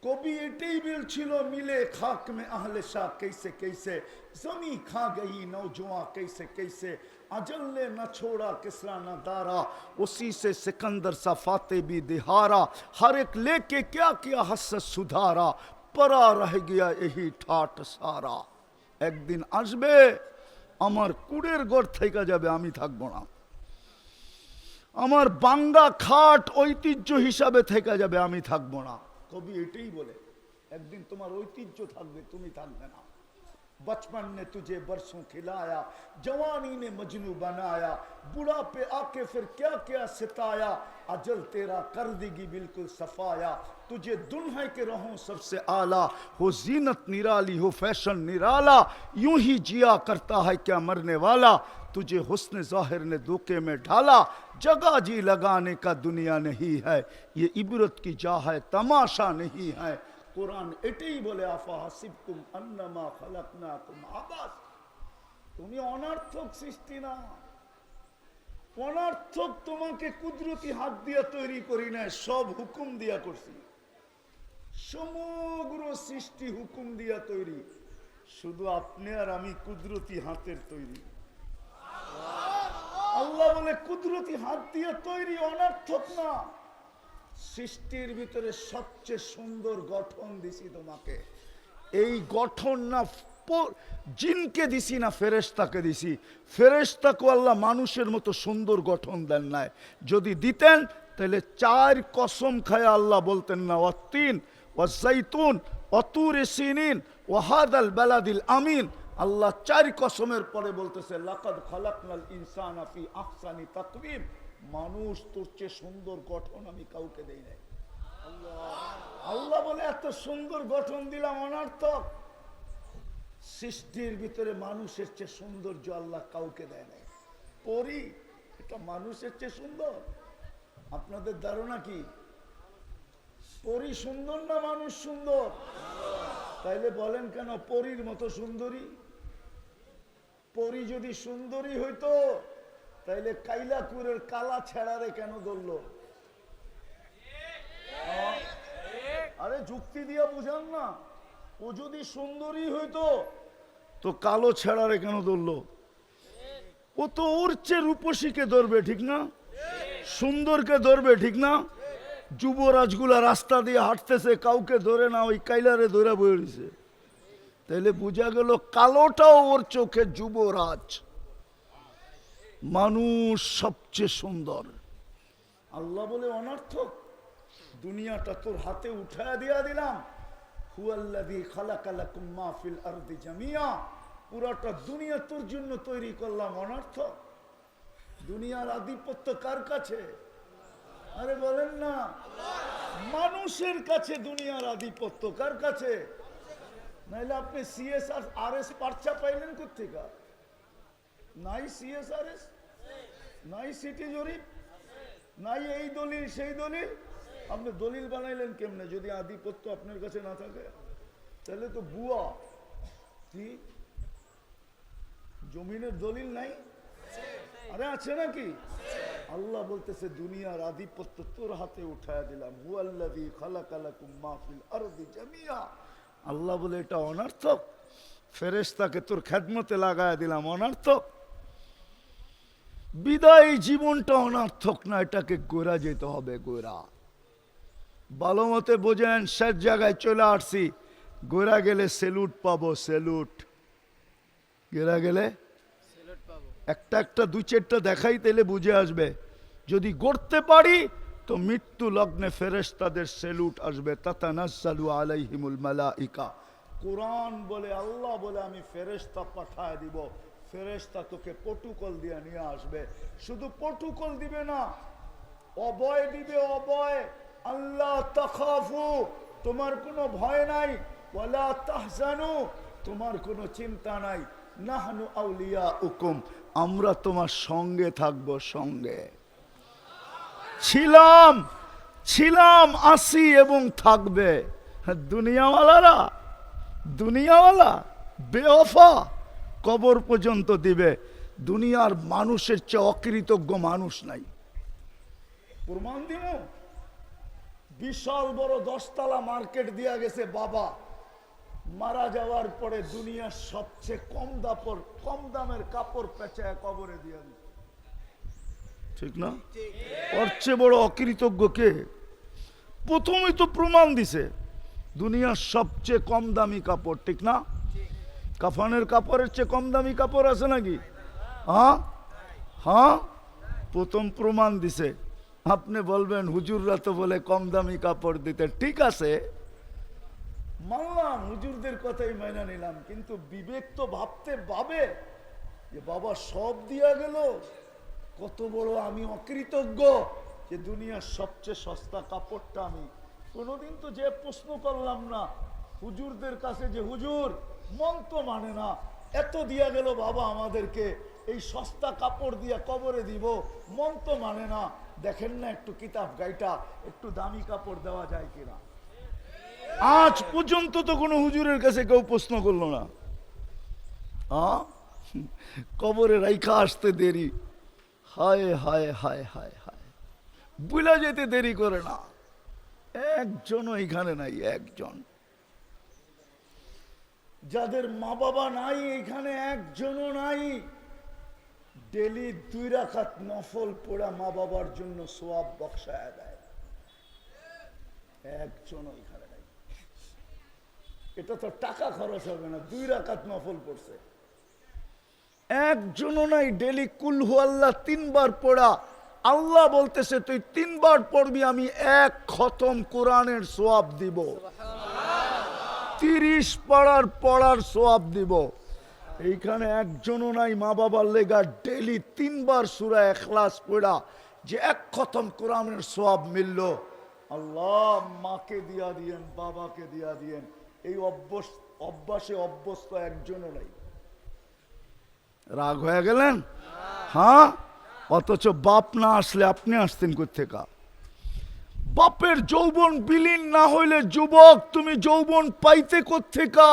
कभी एटी बिल छिलो मिले खाक में अहले शाह कैसे कैसे जमी खा गई नौजवां कैसे कैसे अजल ने न छोड़ा किसरा न दारा उसी से सिकंदर सा फाते भी दिहारा हर एक लेके क्या किया हसरत सुधारा परा रह गया यही ठाट सारा एक दिन আসবে আমার কুড়ের ঘর থেকে যাবে আমি থাকবো না আমার বাঙ্গা খাট ঐতিহ্য হিসাবে থেকে যাবে আমি থাকবো না কবি এটাই বলে একদিন তোমার ঐতিহ্য থাকবে তুমি থাকবে না बचपन ने तुझे बरसों खिलाया जवानी ने मजनू बनाया बुढ़ापे आके फिर क्या क्या सिताया अजल तेरा कर देगी बिल्कुल सफाया तुझे दुल्हन के रहों सबसे आला हो जीनत निराली हो फैशन निराला यूं ही जिया करता है क्या मरने वाला तुझे हुस्न ज़ाहिर ने धोखे में ढाला जगह जी लगाने का दुनिया नहीं है ये इबरत की जा है तमाशा नहीं है কোরআন এটাই বলে আফা হাসিবতুম আন্নামা খালাকনাকুম আবাস তুমি অনর্থক সৃষ্টি না অনর্থক তোমাকে কুদরতি হাত দিয়ে তৈরি করি না সব হুকুম দিয়া করছি সমগ্র সৃষ্টি হুকুম দিয়া তৈরি শুধু আপনি আর আমি কুদরতি হাতের তৈরি আল্লাহ বলে কুদরতি হাত দিয়ে তৈরি অনর্থক না সৃষ্টির ভিতরে সবচেয়ে সুন্দর গঠন দিছি তোমাকে এই গঠন না জিনকে দিছি না ফেরেশতাকে দিছি ফেরেশতাকে আল্লাহ মানুষের মতো সুন্দর গঠন দেন নাই যদি দিতেন তাহলে 4 কসম খায় আল্লাহ বলতেন না ওয়াতিন ওয়াজাইতুন ওয়াতুর সিনিন ওয়াহাদাল বালাদিল আমিন আল্লাহ 4 কসমের পরে বলতেছে লাকাদ খালাকনাল ইনসানা ফি আহসানি তাকওয়িম মানুষ তোর চেয়ে সুন্দর গঠন আমি কাউকে দেই নাই আল্লাহ বলে এত সুন্দর গঠন দিলাম অনর্থক সৃষ্টির ভিতরে মানুষের চেয়ে সৌন্দর্য আল্লাহ কাউকে দেয় নাই পরি এটা মানুষের চেয়ে সুন্দর আপনাদের ধারণা কি পরি সুন্দর না মানুষ সুন্দর তাইলে বলেন কেন পরীর মতো সুন্দরী পরি যদি সুন্দরী হইতো তাইলে কাইলাকুরের কালা ছেড়ারে কেন ধরলো আরে যুক্তি দিয়া বুঝান না ও যদি সুন্দরী হইতো তো কালো ছেড়ারে কেন ধরলো ও তো ওর চেয়ে রূপসীকে ধরবে ঠিক না সুন্দরকে ধরবে ঠিক না যুবরাজগুলা রাস্তা দিয়ে হাঁটতেছে কাউকে ধরে না ওই কাইলারে ধরে বয়ে রয়েছে তাইলে বোঝা গেল কালোটাও ওর চোখে যুবরাজ মানুষ সবচেয়ে সুন্দর আল্লাহ বলে অনর্থক দুনিয়াটা তোর হাতে উঠায় দিয়া দিলাম হুয়াল্লাযী খালাকা লাকুম মা ফিল আরদি জামিয়া পুরোটা দুনিয়া তোর জন্য তৈরি করলাম অনর্থক দুনিয়ার আধিপত্য কার কাছে আরে বলেন না মানুষের কাছে দুনিয়ার আধিপত্য কার কাছে নাইলে আপনি সিএসআর আরএস পার্চা পাইলেন কোথেকে নাই সিএসআরএস নাই সিটি জরিপ নাই এই দলিল সেই দলিল আপনি দলিল বানাইলেন কেমনে যদি আধিপত্য আপনার কাছে না থাকে তাহলে তো বুয়া কি জমিনের দলিল নাই আরে আছে নাকি আল্লাহ বলতেছে দুনিয়ার আধিপত্য তোর হাতে উঠায় দিলাম হুয়াল্লাযী খালাকা লাকুম মা ফিল আরদি জামিয়া আল্লাহ বলে এটা অনর্থক ফেরেশতাকে তোর খেদমতে লাগায় দিলাম অনর্থক বিদায় জীবনটা অনর্থক না এটাকে গোরা যেতে হবে গোরা ভালো মতে বোঝেন শেষ জায়গায় চলে আসছি গোরা গেলে সেলুট পাবো সেলুট গোরা গেলে একটা একটা 2-4টা দেখাই তাইলে বুঝে আসবে যদি গড়তে পারি তো মৃত্যু লগ্নে ফেরেশতাদের সেলুট আসবে তাতানাজ্জালু আলাইহিমুল মালাইকা কোরআন বলে আল্লাহ বলে আমি ফেরেশতা পাঠায় দিব ফেরেশতা তোকে প্রটোকল দিয়ে নিয়ে আসবে শুধু প্রটোকল দিবে না অভয় দিবে অভয় আল্লাহ তাখাফু তোমার কোনো ভয় নাই ওয়ালা তাহজানু তোমার কোনো চিন্তা নাই নাহনু আউলিয়াউকুম আমরা তোমার সঙ্গে থাকবো সঙ্গে ছিলাম ছিলাম, আসি এবং থাকবে। দুনিয়াওয়ালারা, দুনিয়াওয়ালা বেওফা, কবর পর্যন্ত দিবে। দুনিয়ার মানুষের চেয়ে অকৃতজ্ঞ মানুষ নাই। প্রমাণ দিব। বিশাল বড় 10 তলা মার্কেট দিয়া গেছে বাবা, মারা যাওয়ার পরে দুনিয়ার সবচেয়ে কম দামের কাপড় পেঁচায় কবরে দিয়া দিচ্ছে। ঠিক না? ওর চেয়ে বড় অকৃতজ্ঞ কে? প্রথমেই তো প্রমাণ দিছে দুনিয়ার সবচেয়ে কম দামি কাপড়। ঠিক না? কাফনের কাপড়ের চেয়ে কম দামি কাপড় আছে নাকি? হ্যাঁ হ্যাঁ, প্রথম প্রমাণ দিছে। আপনি বলবেন হুজুররা তো বলে কম দামি কাপড় দিতে। ঠিক আছে, মানলাম, হুজুরদের কথাই মাইনা নিলাম, কিন্তু বিবেক তো ভাবে যে বাবা সব দিয়া গেল, কত বড় আমি অকৃতজ্ঞ যে দুনিয়ার সবচেয়ে সস্তা কাপড়টা আমি কোনোদিন তো যে প্রশ্ন করলাম না হুজুরদের কাছে যে হুজুর মন তো মানে না, এত দিয়া গেল বাবা আমাদেরকে, এই সস্তা কাপড় দিয়া কবরে দিব, মন তো মানে না, দেখেন না একটু কিতাব গাইটা একটু দামি কাপড় দেওয়া যায় কিনা। আজ পর্যন্ত তো কোনো হুজুরের কাছে কেউ প্রশ্ন করলো না। কবরে রাইখা আসতে দেরি, হায় হায় হায় হায় হায়, বুলা যেতে দেরি করে না। একজনও এখানে নাই, একজন। যাদের মা বাবা নাই এখানে একজনও নাই, ডেলি 2 রাকাত নফল পড়া মা বাবার জন্য সওয়াব বক্সায় দেয়, একজনও এখানে নাই। এটা তো টাকা খরচ হবে না, 2 রাকাত নফল পড়ছে, একজনও নাই। ডেলি কুল হু আল্লাহ 3 বার পড়া, আল্লাহ বলতেছে তুই 3 বার পড়বি, আমি 1 খতম কোরআনের সওয়াব দিব, 30 পড়ার সওয়াব দিব। এইখানে একজনও নাই মা বাবার লেগা ডেলি 3 বার সূরা ইখলাস পড়া যে 1 খতম কোরআনের সওয়াব মিলল। আল্লাহ মাকে দিয়া দিয়েন, বাবাকে দিয়া দিয়েন, এই অভ্যাসে অভ্যস্ত একজনও নাই। রাগ হয়ে গেলেন? হ্যাঁ, অথচ বাপ না আসলে আপনি আসতেন কোত্থেকা? বাপের যৌবন বিলীন না হইলে যুবক তুমি যৌবন পাইতে কোত্থেকা?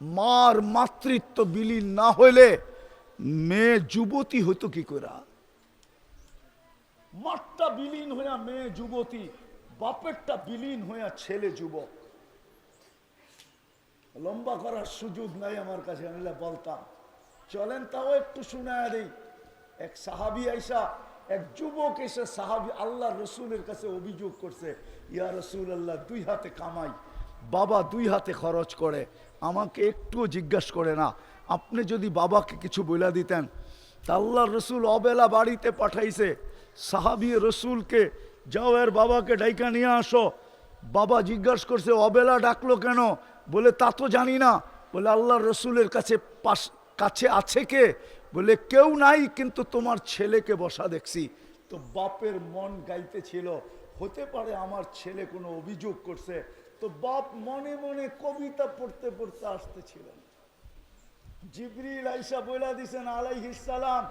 মার মাতৃত্ব বিলীন না হইলে মেয়ে যুবতী হইতো কি করে? মারটা বিলীন হইয়া মেয়ে যুবতী, বাপেরটা বিলীন হইয়া ছেলে যুবক। লম্বা করার সুযোগ নাই আমার কাছে, আমি বলতাম চলেন তাও একটু শোনায় দেই। এক সাহাবী আইসা, এক যুবক এসে সাহাবী আল্লাহ রসুলের কাছে অভিযোগ করছে, ইয়া রাসূলুল্লাহ 2 হাতে কামাই, বাবা 2 হাতে খরচ করে, আমাকে একটুও জিজ্ঞাসা করে না, আপনি যদি বাবাকে কিছু বলে দিতেন। তা আল্লাহ রসুল অবেলা বাড়িতে পাঠাইছে, সাহাবী রসুলকে যাও এর বাবাকে ডাইকা নিয়ে আসো। বাবা জিজ্ঞাসা করছে অবেলা ডাকলো কেন? বলে তা তো জানি না। বলে আল্লাহ রসুলের কাছে আছে কে? বলে কেউ নাই, কিন্তু তোমার ছেলেকে বসা দেখছি। তো বাপের মন গাইতেছিল, হতে পারে আমার ছেলে কোনো অভিযোগ করছে। তো বাপ মনে মনে কবিতা পড়তে পড়তে আসতেছিলেন, জিবরিল আইসা বইলা দিছেন আলাইহিস সালাম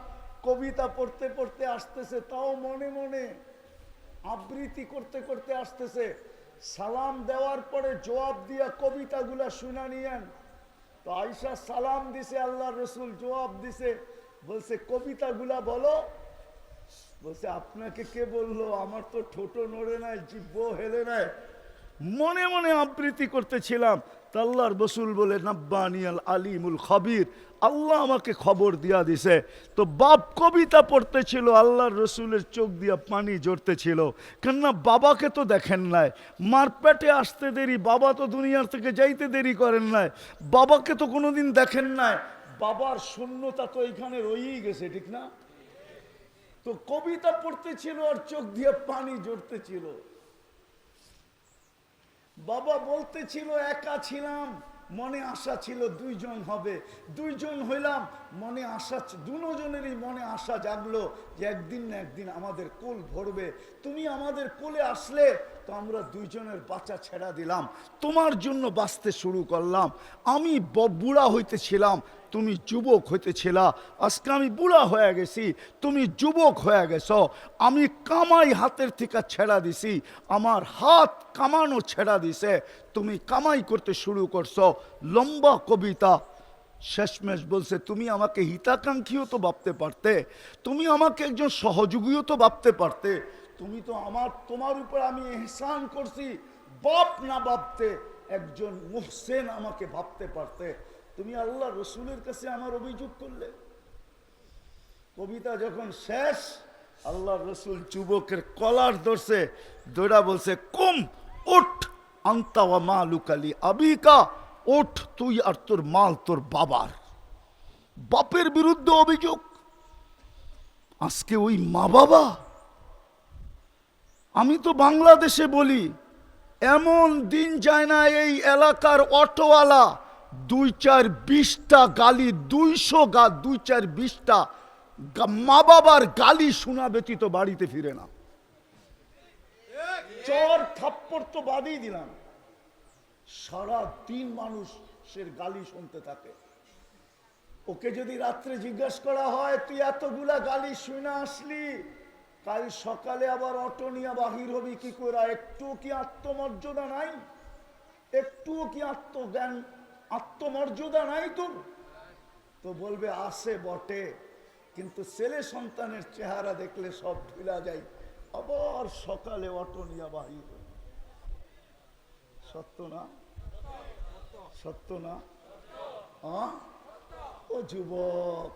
কবিতা পড়তে পড়তে আসতেছে, তাও মনে মনে আবৃত্তি করতে করতে আসতেছে। সালাম দেওয়ার পরে জবাব দিয়া কবিতাগুলা শুনা নিয়েন। তো আয়েশা সালাম দিছে, আল্লাহ রসুল জবাব দিছে, বলছে কবিতাগুলা বলো। বলছে আপনাকে কে বললো? আমার তো ঠোঁটো নড়ে নাই, জিহ্বা হেলে নাই, মনে মনে আবৃত্তি করতেছিলাম। তা আল্লাহর রসুল বলে নাব্বানিয়াল আলিমুল খাবির, আল্লাহ আমাকে খবর দিয়া দিছে। তো বাপ কবিতা পড়তেছিল, আল্লাহর রসুলের চোখ দিয়া পানি ঝরতেছিল, কেননা বাবাকে তো দেখেন নাই, মার পেটে আসতে দেরি, বাবা তো দুনিয়ার থেকে যাইতে দেরি করেন নাই, বাবাকে তো কোনোদিন দেখেন নাই, বাবার শূন্যতা তো এখানে রয়েই গেছে, ঠিক না? তো কবিতা পড়তেছিল আর চোখ দিয়ে পানি ঝরতেছিল। বাবা বলতেছিল একা ছিলাম, মনে আশা ছিল 2 জন হবে, 2 জন হইলাম, মনে আশা, দুজনেরই মনে আশা জাগলো যে একদিন না একদিন আমাদের কোল ভরবে, তুমি আমাদের কোলে আসলে তো আমরা দুইজনের বাচ্চা ছেড়া দিলাম, তোমার জন্য বাঁচতে শুরু করলাম। আমি বুড়া হইতেছিলাম, তুমি যুবক হইতেছিলা। আজকে আমি বুড়া হয়ে গেছি, তুমি যুবক হয়ে গেছো। আমি কামাই হাতের থেকে ছেড়া দিছি, আমার হাত কামানো ছেড়া দিছে, তুমি কামাই করতে শুরু করছো। লম্বা কবিতা। শেষমেশ বলছে, তুমি আমাকে হিতাকাঙ্ক্ষীও তো ভাবতে পারতে, তুমি আমাকে একজন সহযোগীও তো ভাবতে পারতে, তুমি তো তোমার উপর আমি এহসান করছি, বাপ না ভাবতে একজন মুহসেন আমাকে ভাবতে পারতে, তুমি আল্লাহ রসুলের কাছে আমার অভিযোগ করলে। কবিতা যখন শেষ, আল্লাহ রসুল যুবকের কলার ধরছে, দৌড়া বলছে, কুম উঠ, আন্তা ওয়া মালুকালি আবিকা, ওঠ, তুই আর তোর মাল তোর বাবার। বাপের বিরুদ্ধে অভিযোগ। আজকে ওই মা বাবা, আমি তো বাংলাদেশে বলি, এমন দিন যায় না এই এলাকার অটোওয়ালা 2-4-20টা গালি, 200-2-4-20টা মা বাবার গালি শোনা ব্যতীত বাড়িতে ফিরে না। চর থাপ্পড় তো বাদই দিলাম, সারা দিন মানুষের গালি শুনতে থাকে। ওকে যদি রাত্রে জিজ্ঞাসা করা হয়, তুই এতগুলা গালি শুনে আসলি, কাল সকালে আবার অটো নিয়ে বাহির হবি কি করে? একটু কি আত্মমর্যাদা নাই? একটুও কি আত্মজ্ঞান, আত্মমর্যাদা নাই তোর? তো বলবে আছে বটে, কিন্তু ছেলে সন্তানের চেহারা দেখলে সব ভুলা যায়, আবার সকালে অটো নিয়ে বাহির। সত্য না? সত্য না? ও যুবক,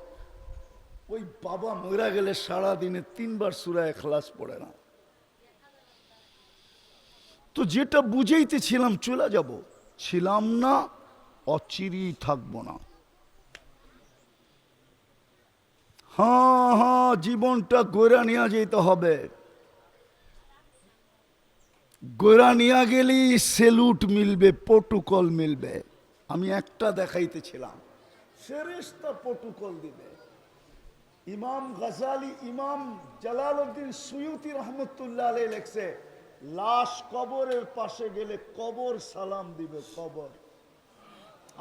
ওই বাবা মরা গেলে সারাদিনে 3 বার সূরা ইখলাস পড়ে না। তো যেটা বুঝাইতেছিলাম, চলে যাব, ছিলাম না, অচিরেই থাকবো না। হ্যাঁ, জীবনটা গড়া নিয়ে যেতে হবে। গড়া নিয়ে গেলেই সেলুট মিলবে, প্রোটোকল মিলবে। আমি একটা দেখাইতেছিলাম, ফেরেশতা প্রোটোকল দিবে। ইমাম গাজালি, ইমাম জালালউদ্দিন সুয়ুতি রহমতুল্লাহ আলাইহি লেখছে, লাশ কবরের পাশে গেলে কবর সালাম দিবে, কবর।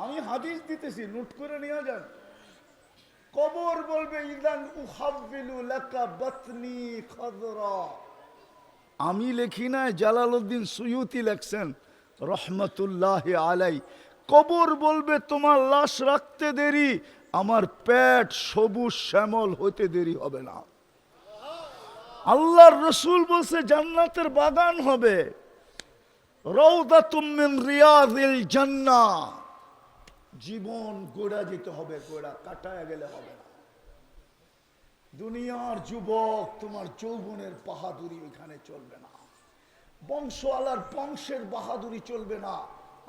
আমি হাদিস দিতেছি, নোট করে নিয়ে যান। কবর বলবে, ইদান উহাব্বিলু লাকা বাতনি খাদরা। আমি লেখি না, জালালউদ্দিন সুয়ুতি লেখছেন রহমতুল্লাহ আলাই। কবর বলবে, তোমার লাশ রাখতে দেরি, আমার পেট সবুজ শ্যামল হতে দেরি হবে না। আল্লাহর রসুল বলছে, জান্নাতের বাগান হবে, রাউদাতুম মিন রিয়াযিল জান্নাহ। জীবন গোড়া যেতে হবে, গোড়া কাটায় গেলে হবে না। দুনিয়ার যুবক, তোমার যৌবনের বাহাদুরি ওইখানে চলবে না, বংশওয়ালার বংশের বাহাদুরি চলবে না,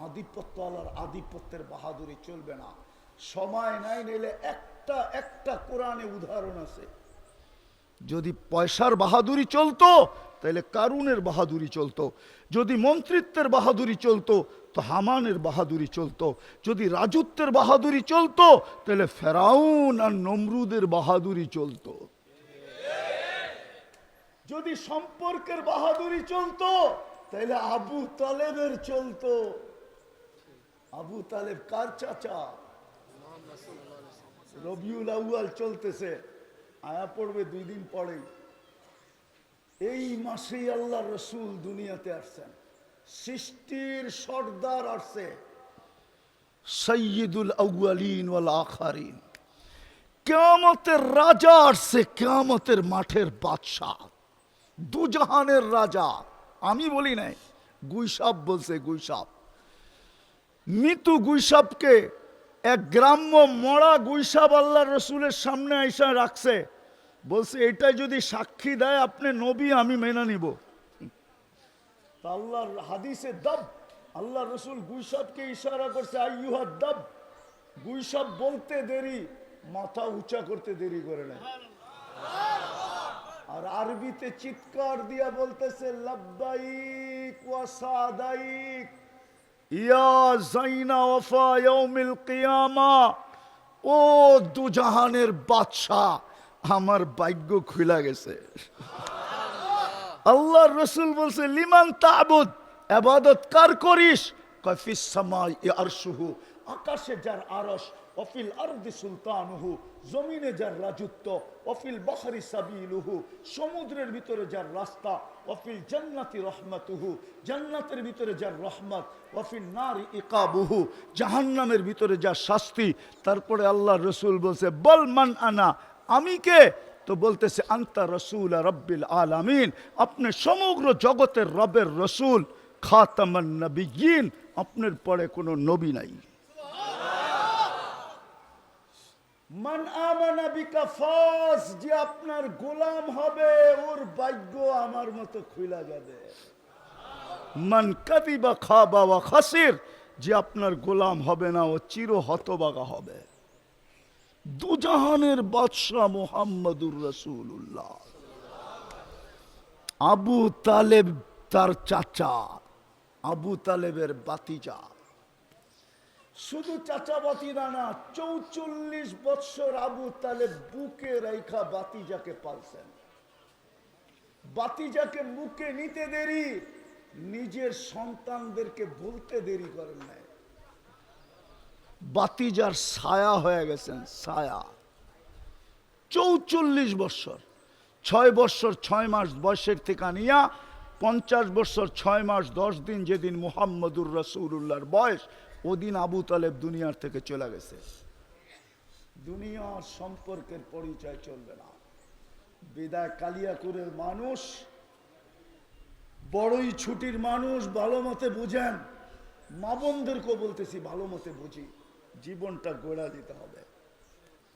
আধিপত্য আলার আধিপত্যের বাহাদুরি চলবে না। সময় নাই, নিলে একটা কোরআনে উদাহরণ আছে। যদি পয়সার বাহাদুরি চলতো তাহলে কারুনের বাহাদুরি চলতো, যদি মন্ত্রিত্বের বাহাদুরি চলতো তো হামানের বাহাদুরি চলতো, যদি রাজত্বের বাহাদুরি চলতো তাহলে ফেরাউন আর নমরুদের বাহাদুরি চলতো, যদি সম্পর্কের বাহাদুরি চলতো তাহলে আবু তালেবের চলতো। আবু তালেব কার চাচা? রবিউল আউয়াল চলতেছে, আয়া পড়বে 2 দিন পরেই। এই মাসেই আল্লাহ রসুল দুনিয়াতে আসছেন, সৃষ্টির সর্দার আসছে, সাইয়্যিদুল আউয়ালিন ওয়াল আখিরিন। কিয়ামতের রাজা আসছে, কিয়ামতের মাঠের বাদশাহ, দুজাহানের রাজা। আমি বলি নাই, গুইসাপ বলছে, গুইসাপ। মৃত্যু গুইসাপকে এক গ্রাম্য মরা গুইসাপ আল্লাহ রসুলের সামনে আইসা রাখছে, বলছে এটাই যদি সাক্ষী দেয় আপনি নবী, আমি মেনে নিব। আল্লাহর হাদিসে দাব, আল্লাহ রসুল গুইসাপকে ইশারা করছে, আইয়ুহা দাব। গুইসাপ বলতে দেরি, মাথা উঁচা করতে দেরি করে না। আর আরবিতে চিৎকার দিয়া বলতেছে, লাব্বাইক ওয়া সাদাইক ইয়া যাইনা ওয়াফা ইয়াউমিল কিয়ামা। ও দুজাহানের বাদশা, আমার ভাগ্য খুলে গেছে, আল্লাহর রাসূল বলছে লিমান তা'বুদ, ইবাদত কার করিস? কয় ফিস সামাই আরশুহু, আকাশে যার আরশ, ওয়াফিল আরদি সুলতানুহু, জমিনে যার রাজত্ব, ওয়াফিল বাহরি সাবিলুহু, সমুদ্রের ভিতরে যার রাস্তা, ওয়াফিল জান্নাতি রহমাতুহু, জান্নাতের ভিতরে যার রহমত, ওয়াফিল নারি ইকাবুহু, জাহান্নামের ভিতরে যার শাস্তি। তারপরে আল্লাহর রাসূল বলছে বল মান আনা, আমি কে? তো বলতেছে আনতা রসুল রব্বিল আলামিন, আপনি সমগ্র জগতের রবের রসুল, খাতামান নবিয়্যিন, আপনার পরে কোনো নবী নাই। মান আমানা বিকা ফাস, যে আপনার গোলাম হবে ওর ভাগ্য আমার মতো খুলে যাবে। মান কাদিবা খাবা ওয়া খাসির, যে আপনার গোলাম হবে না ও চির হতভাগা হবে। দুজাহানের বাদশাহ মুহাম্মদুর রাসূলুল্লাহ। আবু তালেব তার চাচা, আবু তালেবের বাতিজা। শুধু চাচা বাতিজা না, ৪৪ বৎসর আবু তালেব বুকে রেখা বাতিজাকে পালছেন। বাতিজাকে মুখে নিতে দেরি, নিজের সন্তানদেরকে বলতে দেরি করেন নাই। বাতিজার ছায়া হয়ে গেছেন, ছায়া। ৪৪ বৎসর, ৬ বৎসর ৬ মাস বয়সের থেকে নিয়া ৫০ বৎসর ৬ মাস ১০ দিন যেদিন মুহাম্মদুর রাসূলুল্লাহর বয়স, ওদিন আবু তালেব দুনিয়ার থেকে চলে গেছে। দুনিয়ার সম্পর্কের পরিচয় চলবে না। বিদায় কালিয়াকুরের মানুষ, বড়ই ছুটির মানুষ, ভালো মতে বুঝেন। মা বোনদেরকেও বলতেছি ভালো মতে বুঝি, জীবনটা গড়া দিতে হবে,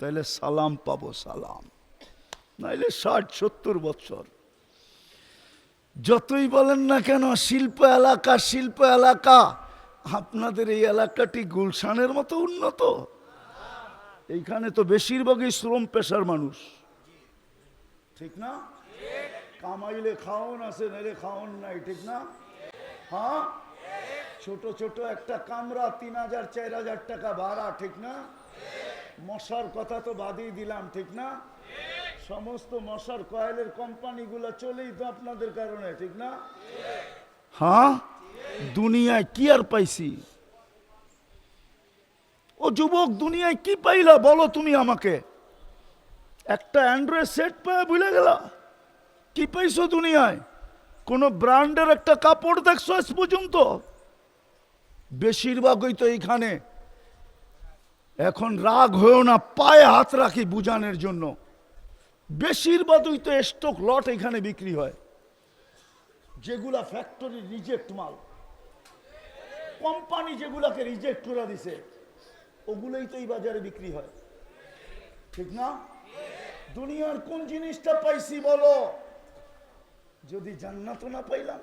তাইলে সালাম পাবো, সালাম। নাইলে ৬০-৭০ বৎসর যতই বলেন না কেন শিল্প এলাকা, শিল্প এলাকা, আপনাদের এই এলাকাটি গুলশানের মতো উন্নত? এইখানে তো বেশিরভাগই শ্রম পেশার মানুষ, ঠিক না? কামাইলে খাওন আছে, নাইলে খাওন নাই, ঠিক না? হ্যাঁ, ছোট ছোট একটা কামরা ৩,০০০ ৪,০০০ টাকা ভাড়া, ঠিক না? মশার কথা তো বাদই দিলাম, ঠিক না? সমস্ত মশার কয়েলের কোম্পানিগুলো চলেই তো আপনাদের কারণে, ঠিক না? হ্যাঁ, দুনিয়ায় কি আর পাইছি? ও যুবক, দুনিয়ায় কি পাইলা বলো তুমি আমাকে? একটা অ্যান্ড্রয়েড সেট পেয়ে ভুলে গেলা? কি পাইছো দুনিয়ায়? কোন ব্র্যান্ডের একটা কাপড় দেখছো আজ পর্যন্ত? বেশিরভাগই তো এইখানে। এখন রাগ হয়েও না, পায়ে হাত রাখি বুঝানোর জন্য। বেশিরভাগই তো স্টক লট এখানে বিক্রি হয়, যেগুলা ফ্যাক্টরি রিজেক্ট মাল, কোম্পানি যেগুলাকে রিজেক্ট করে দিছে, ওগুলোই তো এই বাজারে বিক্রি হয়, ঠিক না? দুনিয়ার কোন জিনিসটা পাইছি বলো? যদি জান্নাত না পাইলাম,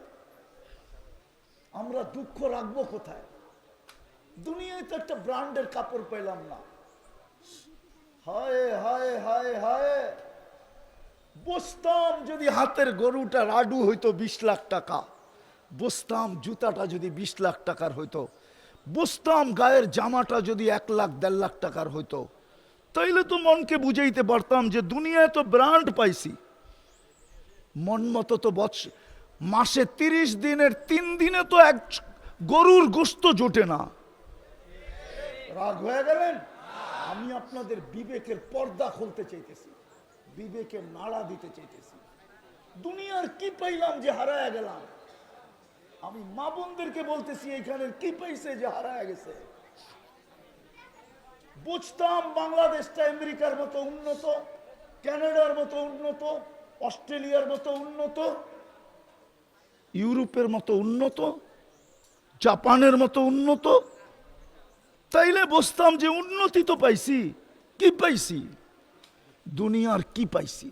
আমরা দুঃখ রাখবো কোথায়? দুনিয়ায় তো একটা ব্র্যান্ডের কাপড় পেলাম না। হায় হায় হায় হায়, বসতাম যদি হাতের গরুটা রাডু হইতো ২০ লাখ টাকা, বসতাম জুতাটা যদি ২০ লাখ টাকার হইতো, বসতাম গায়ের জামাটা যদি ১ লাখ ১.৫ লাখ টাকার হইতো, তাইলে তো মনকে বুঝাইতে পারতাম যে দুনিয়ায় তো ব্র্যান্ড পাইছি। মন মতো তো মাসে ৩০ দিনের ৩ দিনে তো এক গরুর গোশত জোটে না। রাগ হয়ে গেলেন? আমি আপনাদের বিবেকের পর্দা খুলতে চাইতেছি, বিবেকের নাড়া দিতে চাইতেছি। দুনিয়ার কি পাইলাম যে হারায় গেলাম? আমি মা বোনদেরকে বলতেছি এইখানের কি পাইছে যে হারায় গেছে? বুঝতাম বাংলাদেশটা আমেরিকার মতো উন্নত, কানাডার মতো উন্নত, অস্ট্রেলিয়ার মতো উন্নত, ইউরোপের মতো উন্নত, জাপানের মতো উন্নত, তাইলে বুঝতাম যে উন্নতি তো পাইছি। কি পাইছি? দুনিয়ার কি পাইছি?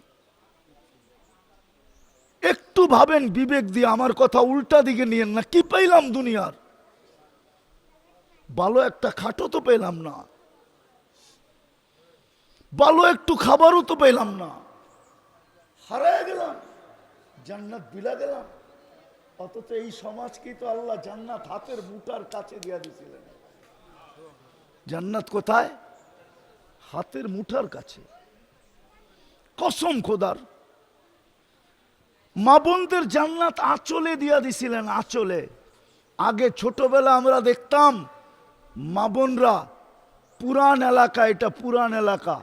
একটু ভাবেন বিবেক দিয়ে, আমার কথা উল্টা দিকে নিয়েন না। কি পাইলাম দুনিয়ার? ভালো একটা খাটও তো পেলাম না, ভালো একটু খাবারও তো পেলাম না, হারায় গেলাম, জান্নাত বিলা গেলাম। অথচ এই সমাজকে তো আল্লাহ জান্নাত হাতের মুঠার কাছে দিয়া দিয়েছিলেন। জান্নাত কোথায়? হাতের মুঠার কাছে। কসম খোদার, মা বোনদের জান্নাত আঁচলে দিয়া দিছিলেন, আঁচলে। আগে ছোটবেলা আমরা দেখতাম মা বোনরা, পুরান এলাকা, এটা পুরান এলাকা,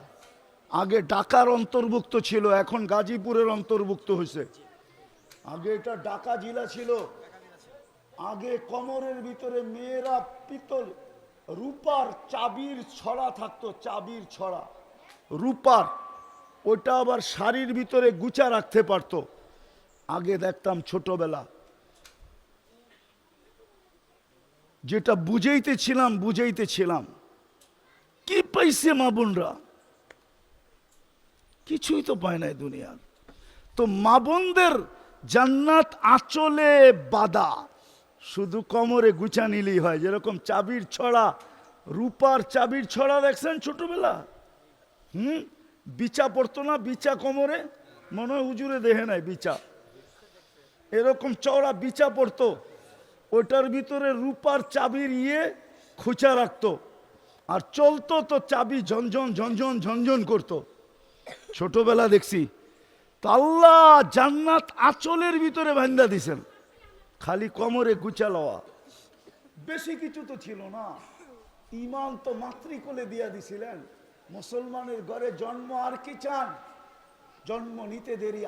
আগে ঢাকার অন্তর্ভুক্ত ছিল, এখন গাজীপুরের অন্তর্ভুক্ত হয়েছে। আগে এটা ঢাকা জেলা ছিল। আগে কমরের ভিতরে মেয়েরা পিতল রূপার চাবির ছড়া থাকতো, চাবির ছড়া রূপার, ওটা আবার শাড়ির ভিতরে গুছা রাখতে পারতো। আগে দেখতাম ছোটবেলা, যেটা বুঝাইতেছিলাম কি পাইছে মা বোনরা? কিছুই তো পায় নাই দুনিয়ার। তো মা বোনদের জান্নাত আঁচলে বাঁধা, শুধু কোমরে গুছা নিলেই হয়। যেরকম চাবির ছড়া, রূপার চাবির ছড়া দেখছেন ছোটবেলা? বিচা পড়তো না, বিচা কোমরে, মনে হয় হুজুরে দেখে নাই বিচা, এরকম চওড়া বিচা পড়তো, ওটার ভিতরে রূপার চাবির খুচা রাখতো, আর চলতো তো চাবি ঝনঝন ঝনঝন ঝনঝন করতো। ছোটবেলা দেখছি। তো আল্লাহ জান্নাত আঁচলের ভিতরে বান্ধা দিছেন, খালি কোমরে গুছা লওয়া, বেশি কিছু তো ছিল না। ইমান তো মাতৃকোলে দিয়া দিছিলেন। মুসলমানের ঘরে জন্ম, আর কি চান? জন্ম নিতে দেরি,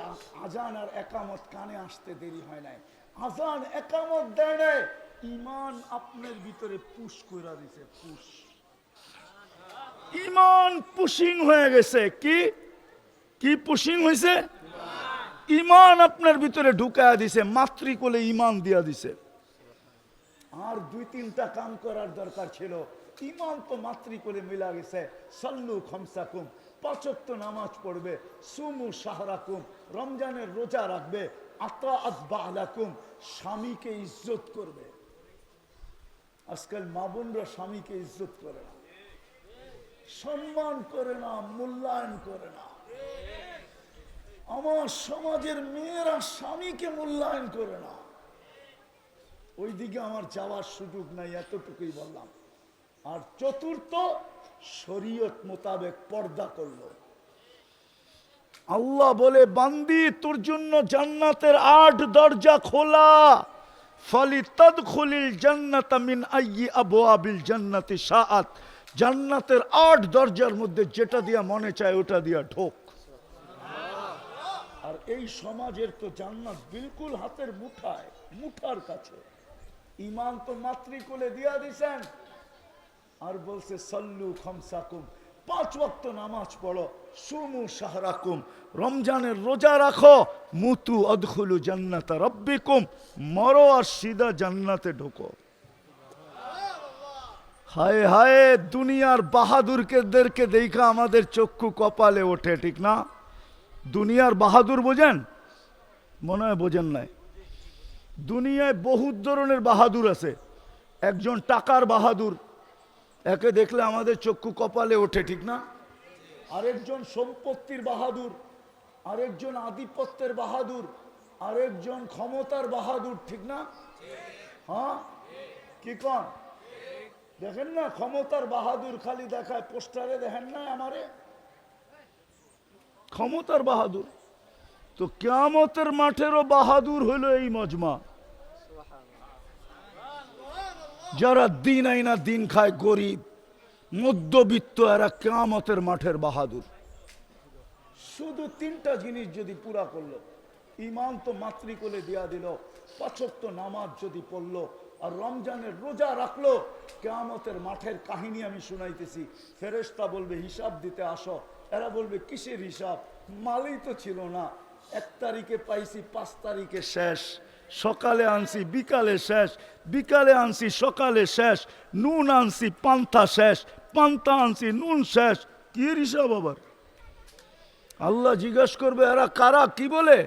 আজান আর একামত কানে আসতে দেরি হয় নাই। আজান একামত দেয় নাই, ইমান আপনার ভিতরে পুশ কইরা দিছে, পুশ। ইমান পুশিং হয়ে গেছে। কি কি পুশিং হয়েছে? ইমান আপনার ভিতরে ঢুকায়া দিছে, মাতৃকোলে ইমান দিয়া দিছে। আর দুই তিনটা কাম করার দরকার ছিল। ইমান তো মাতৃকোলে মিলা গেছে। সাল্লু খামসাকুম, 5 ওয়াক্ত নামাজ পড়বে, সুমু শাহরাকুম, রমজানের রোজা রাখবে, আতাআত বালাকুম, স্বামীকে ইজ্জত করবে। আজকাল মা বোনরা স্বামীকে ইজ্জত করে না, সম্মান করে না, মূল্যায়ন করে না। আমার সমাজের মেয়েরা স্বামীকে মূল্যায়ন করে না। ওইদিকে আমার যাওয়ার সুযোগ নাই, এতটুকুই বললাম। আর চতুর্থ, শরীয়ত মোতাবেক পর্দা করলো। আল্লাহ বলে, বান্দি তোর জন্য জান্নাতের 8 দরজা খোলা, ফালিতাদখুলিল জান্নাতা মিন আইয়ি আবওয়াবিল জান্নাতি শাআত। জান্নাতের 8 দরজার মধ্যে যেটা দিয়া মনে চায় ওটা দিয়া ঢোক। আর এই সমাজের তো জান্নাত বিলকুল হাতের মুঠায়, মুঠার কাছে। ইমান তো মাতৃকোলে দিয়া দিছেন, আর বলছে সাল্লু খামসাকুম, 5 ওয়াক্ত নামাজ পড়ো, সুমু শাহরাকুম, রমজানের রোজা রাখো, মুতু আদখুলু জান্নাতা রাব্বিকুম, মরো আর সিধা জান্নাতে ঢোকো। হায় হায়, দুনিয়ার বাহাদুরদেরকে দেখা আমাদের চক্ষু কপালে ওঠে, ঠিক না? দুনিয়ার বাহাদুর বোঝেন? মনে হয় বোঝেন নাই। দুনিয়ায় বহুত ধরনের বাহাদুর আছে। একজন টাকার বাহাদুর, একে দেখলে আমাদের চক্ষু কপালে ওঠে, ঠিক না? আরেকজন সম্পত্তির বাহাদুর, আরেকজন আধিপত্যের বাহাদুর, আরেকজন ক্ষমতার বাহাদুর, ঠিক না? হ্যাঁ, কি কন? দেখেন না, ক্ষমতার বাহাদুর খালি দেখায় পোস্টারে, দেখেন না আমারে? ক্ষমতার বাহাদুর। তো কিয়ামতের মাঠেরও বাহাদুর হইল এই মজমা। যারা দিন আইনা দিন খায়, গরিব মধ্যবিত্ত, এরা কিয়ামতের মাঠের বাহাদুর। শুধু 3টা জিনিস যদি পুরা করলো, ইমান তো মাতৃকোলে দিয়া দিল, 5 ওয়াক্ত নামাজ যদি পড়লো, আর রমজানের রোজা রাখলো, কিয়ামতের মাঠের কাহিনী আমি শুনাইতেছি। ফেরেশতা বলবে হিসাব দিতে আসো, এরা বলবে কিসের হিসাব? মালই তো ছিল না, 1 তারিখে পাইছি, 5 তারিখে শেষ, সকালে আনছি বিকালে শেষ, বিকালে আনছি সকালে শেষ, নুন আনছি পান্তা শেষ, পান্তা আনছি নুন শেষ, কি হিসাব আবার? আল্লাহ জিজ্ঞাসা করবে এরা কারা, কি বলে?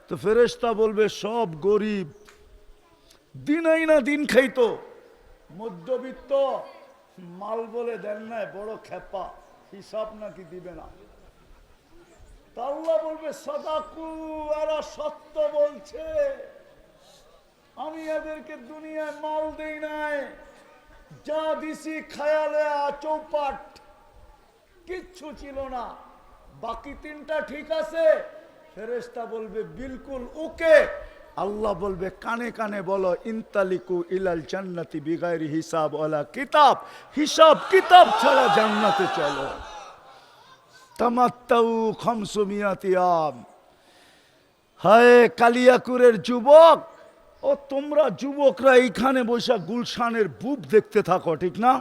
তো ফেরেশতা বলবে সব গরিব, দিন আইনা দিন খাইতো, মধ্যবিত্ত, মাল বলে দেন নাই, বড় খেপা, হিসাব নাকি দিবে না। আল্লাহ বলবে সাদাকু, এরা সত্য বলছে, আমি এদেরকে দুনিয়ায় মাল দেই নাই, যা দিছি খায়ালে চৌপাট, কিচ্ছু ছিল না। বাকি 3টা ঠিক আছে, ফেরেশতা বলবে বিলকুল ওকে। আল্লাহ বলবে কানে কানে বলো ইনতালিকু ইলাল জান্নাতি বিগাইরি হিসাব ওয়ালা কিতাব, হিসাব কিতাব ছাড়া জান্নাতে চলো। তামাত্তাউ খামসুমিয়াতি আম। হায় কালিয়াকুরের যুবক, ও তোমরা যুবকরা এইখানে বসে গুলশানের বুব দেখতে থাকো, ঠিক না?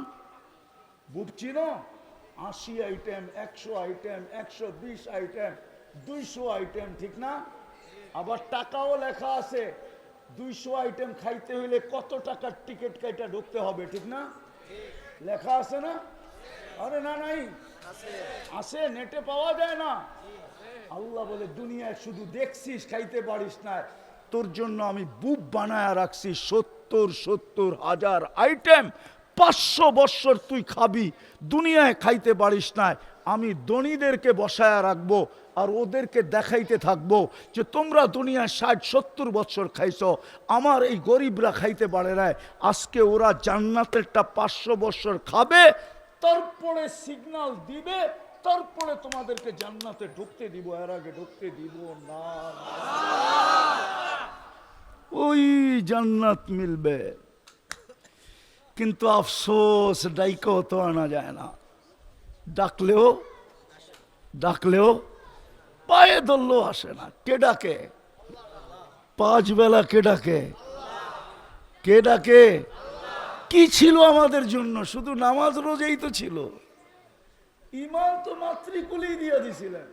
বুব চিনো? 80 আইটেম, 100 আইটেম, 120 আইটেম, 200 আইটেম, ঠিক না? আবার টাকাও লেখা আছে, 200 আইটেম খাইতে হইলে কত টাকার টিকিট কাইটা ঢুকতে হবে, ঠিক না? লেখা আছে না? আরে না, নাই আছে, নেটে পাওয়া যায় না। আল্লাহ বলে দুনিয়ায় শুধু দেখছিস, খাইতে পারিস না, তোর জন্য আমি বুব বানায় রাখছি 70,000 আইটেম। 500 বৎসর তুই খাবি, দুনিয়ায় খাইতে পারিস না, আমি ধনীদেরকে বসায় রাখবো আর ওদেরকে দেখাইতে থাকবো যে তোমরা দুনিয়ায় 60-70 বৎসর খাইছো, আমার এই গরিবরা খাইতে পারে না। আজকে ওরা জান্নাতেরটা 500 বৎসর খাবে, তারপরে সিগন্যাল দিবে, তারপরে তোমাদেরকে জান্নাতে ঢুকতে দিব, এর আগে ঢুকতে দিব না। ওই জান্নাত মিলবে, কিন্তু আফসোস ডাইকেও তো আনা যায় না। ডাকলেও পায়ে ধরলেও আসে না। কে ডাকে? 5 বেলা কে ডাকে? কে ডাকে? কি ছিল আমাদের জন্য? শুধু নামাজ রোজাই তো ছিল। ইমান তো মাতৃকুলেই দিয়ে দিছিলেন।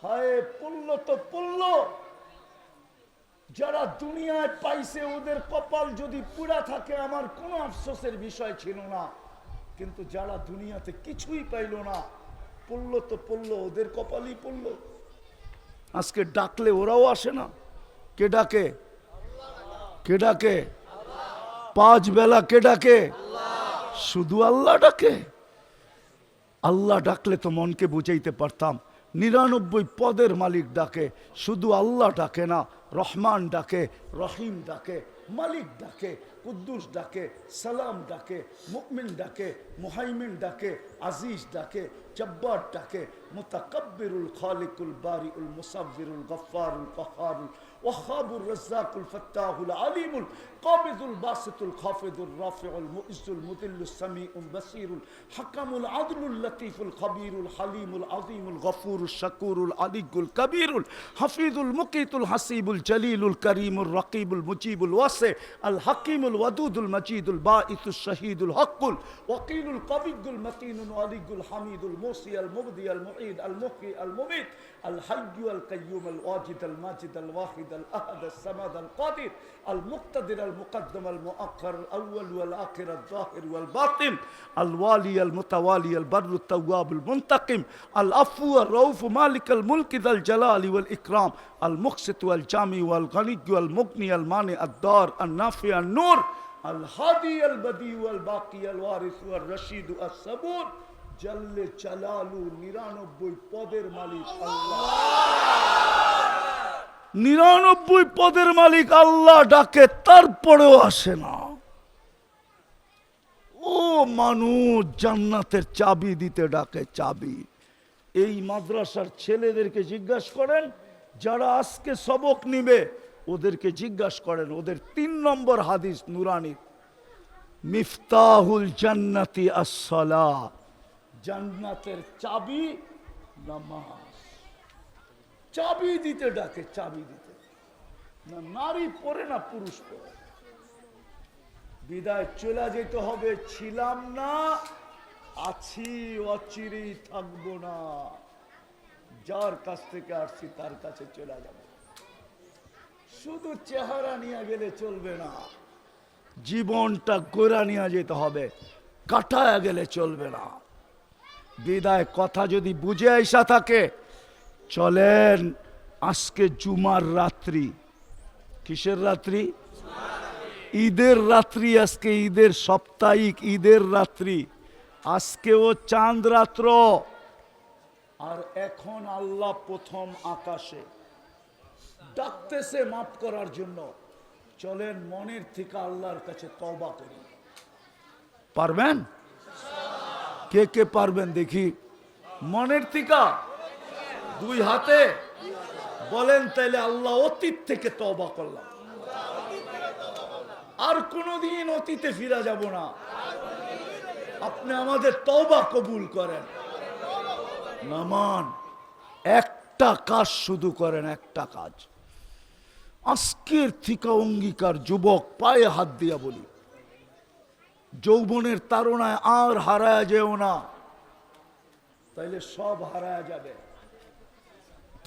হায় পড়ল তো পড়ল, যারা দুনিয়ায় পাইছে ওদের কপাল যদি পুরা থাকে আমার কোনো আফসোসের বিষয় ছিল না, কিন্তু যারা দুনিয়াতে কিছুই পাইল না, পড়লো তো পড়লো, ওদের কপালই পড়লো। আজকে ডাকলে ওরাও আসে না। কে ডাকে? কে ডাকে? 5 বেলা কে ডাকে? শুধু আল্লাহ ডাকে। আল্লাহ ডাকলে তো মনকে বুঝাইতে পারতাম। 99 পদের মালিক ডাকে, শুধু আল্লাহ ডাকে না। রহমান ডাকে, রহিম ডাকে, মালিক ডাকে, কুদ্দুস ডাকে, সালাম ডাকে, মুমিন ডাকে, মুহাইমিন ডাকে, আজিজ ডাকে, জব্বার ডাকে, মুতাকাব্বিরুল খালিকুল বারিউল মুসাব্বিরুল গফফারুল কাহ্হারুল ওয়াহ্হাবুর রাজ্জাকুল ফাত্তাহুল আলিমুল কাবিদুল বাসিতুল খাফিদুর রাফিউল মুইজ্জুল মুদিল্লুস সামিউল বাসিরুল হাকামুল আদলুল লতীফুল খবীরুল হালিমুল আযীমুল গফুরুশ শাকুরুল আলিয়ুল কবীরুল হাফিজুল মুকিতুল হাসিবুল জলিলুল করিমুর রকিবুল মুজিবুল ওয়াসি আল হাকিমুল ওয়াদুদুল মজিদুল বাঈসুশ শহীদুল হকুল ওয়াকিলুল কবিয়ুল মতিনুল আলিয়ুল হামিদুল মুসি আল মুবদি আল মুঈদ আল মুহয়ি আল মুমীত আল হাইয়্যু আল কাইয়্যুম আল ওয়াজিদ আল মাজিদ আল ওয়াহিদ আল আহাদ আল সামাদ আল কাদির আল মুক্তাদির আল মুকদ্দম আল মুআক্খার আল আউয়াল ওয়াল আখির আল যাহির ওয়াল বাতিন আল ওয়ালি আল মুতাওয়ালি আল বাররু তাওয়াব আল মুনতাকিম আল আফু আর রউফ মালিক আল মুলক যাল জালালি ওয়াল ইকরাম আল মুকসিত ওয়াল জামি ওয়াল গনি ওয়াল মুগনি আল মানি আদ দার আল নাফি আল নূর আল হাদি আল বদি ওয়াল বাকি আল ওয়ারিস ওয়াল রশিদ আস সাবুর জাল্লে জালালু 99 পদের মালিক আল্লাহ। 99 পদের মালিক আল্লাহ ডাকে, তারপরেও আসে না। ও মানুষ জান্নাতের চাবি দিতে ডাকে, চাবি। এই মাদ্রাসার ছেলেদেরকে জিজ্ঞাসা করেন, যারা আজকে সবক নিবে ওদেরকে জিজ্ঞাসা করেন, ওদের 3 নম্বর হাদিস নুরানি, মিফতাহুল জান্নাতি আস-সালাহ, জান্নাতের চাবি নামাজ। চাবি দিতে ডাকে, চাবি দিতে। না নারী পড়ে না পুরুষ পড়ে। বিদায় চলে যেতে হবে, ছিলাম না, আছি, অচিরেই থাকবো না। যার কাছ থেকে আসছি তার কাছে চলে যাব। শুধু চেহারা নিয়ে গেলে চলবে না, জীবনটা গোড়া নিয়ে যেতে হবে, কাটায় গেলে চলবে না। বিদায় কথা যদি বুঝে আইসা থাকে, চলেন আজকে জুমার রাত্রি। কিসের রাত্রি? ঈদের রাত্রি। আজকে ঈদের সাপ্তাহিক ঈদের রাত্রি। আজকেও চাঁদ রাত্র। আর এখন আল্লাহ প্রথম আকাশে ডাকতেছে মাফ করার জন্য। চলেন মনের থেকে আল্লাহর কাছে তওবা করি। পারবেন? কে কে পারবেন দেখি? মনের থেকে 2 হাতে বলেন তাইলে আল্লাহ অতীত থেকে তওবা করলাম, আর কোনদিন অতীতে ফিরা যাব না। আপনি আমাদের তওবা কবুল করেন। নামান একটা কাজ শুধু করেন, একটা কাজ। আজকের থেকে অঙ্গীকার, যুবক পায়ে হাত দিয়া বলি, যৌবনের তাড়নায় আর হারায় যেও না, তাইলে সব হারায় যাবে।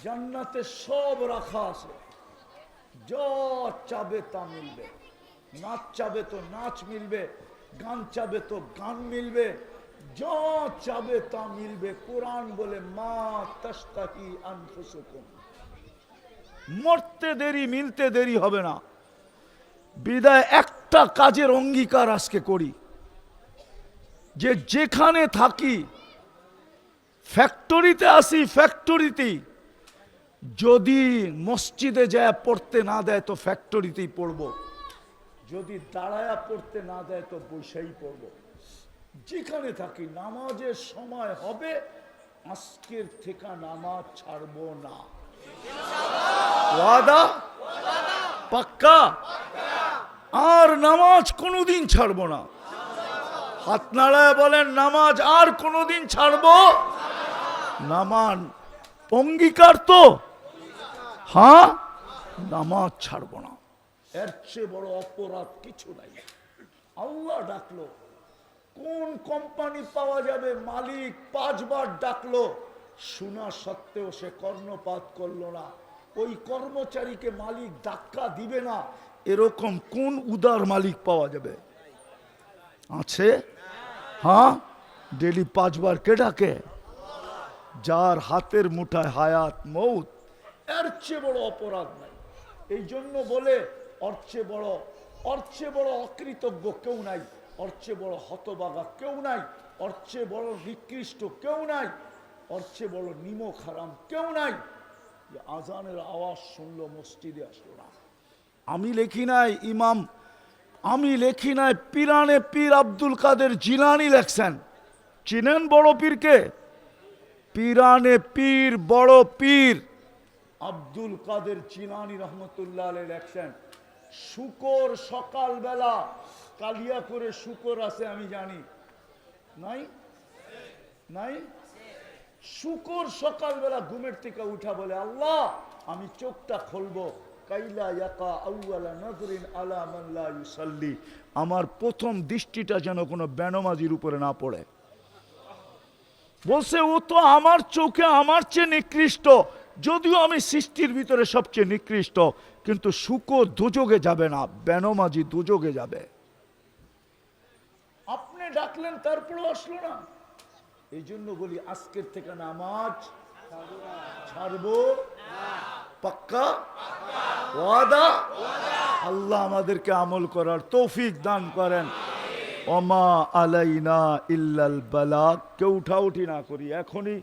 জান্নাতে সব রাখা আছে, যা চাবে তা মিলবে। নাচ চাবে তো নাচ মিলবে, গান চাবে তো গান মিলবে, যা চাবে তা মিলবে। কোরআন বলে মা তাশতাহি আনফুসুকুম, মরতে দেরি মিলতে দেরি হবে না। বিদায় একটা কাজের অঙ্গীকার আজকে করি, যে যেখানে থাকি, ফ্যাক্টরিতে আসি, ফ্যাক্টরিতেই যদি মসজিদে যায় পড়তে না দেয় তো ফ্যাক্টরিতেই পড়ব, যদি দাঁড়ায়া পড়তে না দেয় তো বসেই পড়ব। যেখানে থাকি নামাজের সময় হবে, আজকের থেকে নামাজ ছাড়বো না। ওয়াদা? পাক্কা? আর নামাজ কোনোদিন ছাড়বো না। হাত নাড়ায় বলেন নামাজ আর কোনোদিন ছাড়বো নামান। অঙ্গীকার তো? হ্যাঁ, নামাজ ছাড়বো না। এর চেয়ে বড় অপরাধ কিছু নাই। আল্লাহ ডাকলো, কোন কোম্পানি পাওয়া যাবে, মালিক 5 বার ডাকলো, শোনা সত্ত্বেও সে কর্ণপাত করলো না। ওই কর্মচারীকে মালিক ধাক্কা দিবে না, এরকম কোন উদার মালিক পাওয়া যাবে? আছে? হ্যাঁ, ডেলি 5 বার কে ডাকে? যার হাতের মুঠায় হায়াত মৌত। এর চেয়ে বড় অপরাধ নাই। এই জন্য বলে ওর চেয়ে বড় অকৃতজ্ঞ কেউ নাই, ওর চেয়ে বড় হতবাগা কেউ নাই, ওর চেয়ে বড় নিকৃষ্ট কেউ নাই, ওর চেয়ে বড় নিমক হারাম কেউ নাই। যে আজানের আওয়াজ শুনলো মসজিদে আসলো না। আমি লেখি নাই ইমাম, আমি লেখি নাই, পিরানে পীর আব্দুল কাদের জিলানী লেখছেন। চিনেন বড় পীরকে? পিরানে পীর, বড় পীর আব্দুল কাদের জিলানী রহমতুল্লাহ আলাইহি লেখছেন, শুকর সকালবেলা, কালিয়া করে শুকর আছে আমি জানি, নাই? নাই? শুকর সকালবেলা ঘুমের থেকে উঠা বলে, আল্লাহ আমি চোখটা খুলবো, কাইলা ইয়াকা আউয়ালা নজরিন আলা মান লা ইউসাল্লি, আমার প্রথম দৃষ্টিটা যেন কোনো বেনমাজির উপরে না পড়ে। বলছে ও তো আমার চোখে আমার চেয়ে নিকৃষ্ট, যদিও আমি সৃষ্টির ভিতরে সবচেয়ে নিকৃষ্ট, কিন্তু শুকর দুযোগে যাবে না, বেনমাজি দুযোগে যাবে। আপনি ডাকলেন তারপরে আসলো না। এই জন্য বলি আজকের থেকে নামাজ ছাড়বো। পাক্কা? ওয়াদা? আল্লাহ আমাদেরকে আমল করার তৌফিক দান করেন। ওমা আলাইনা ইল্লাল বালাগ। কেউ উঠাউঠি না করি এখনই।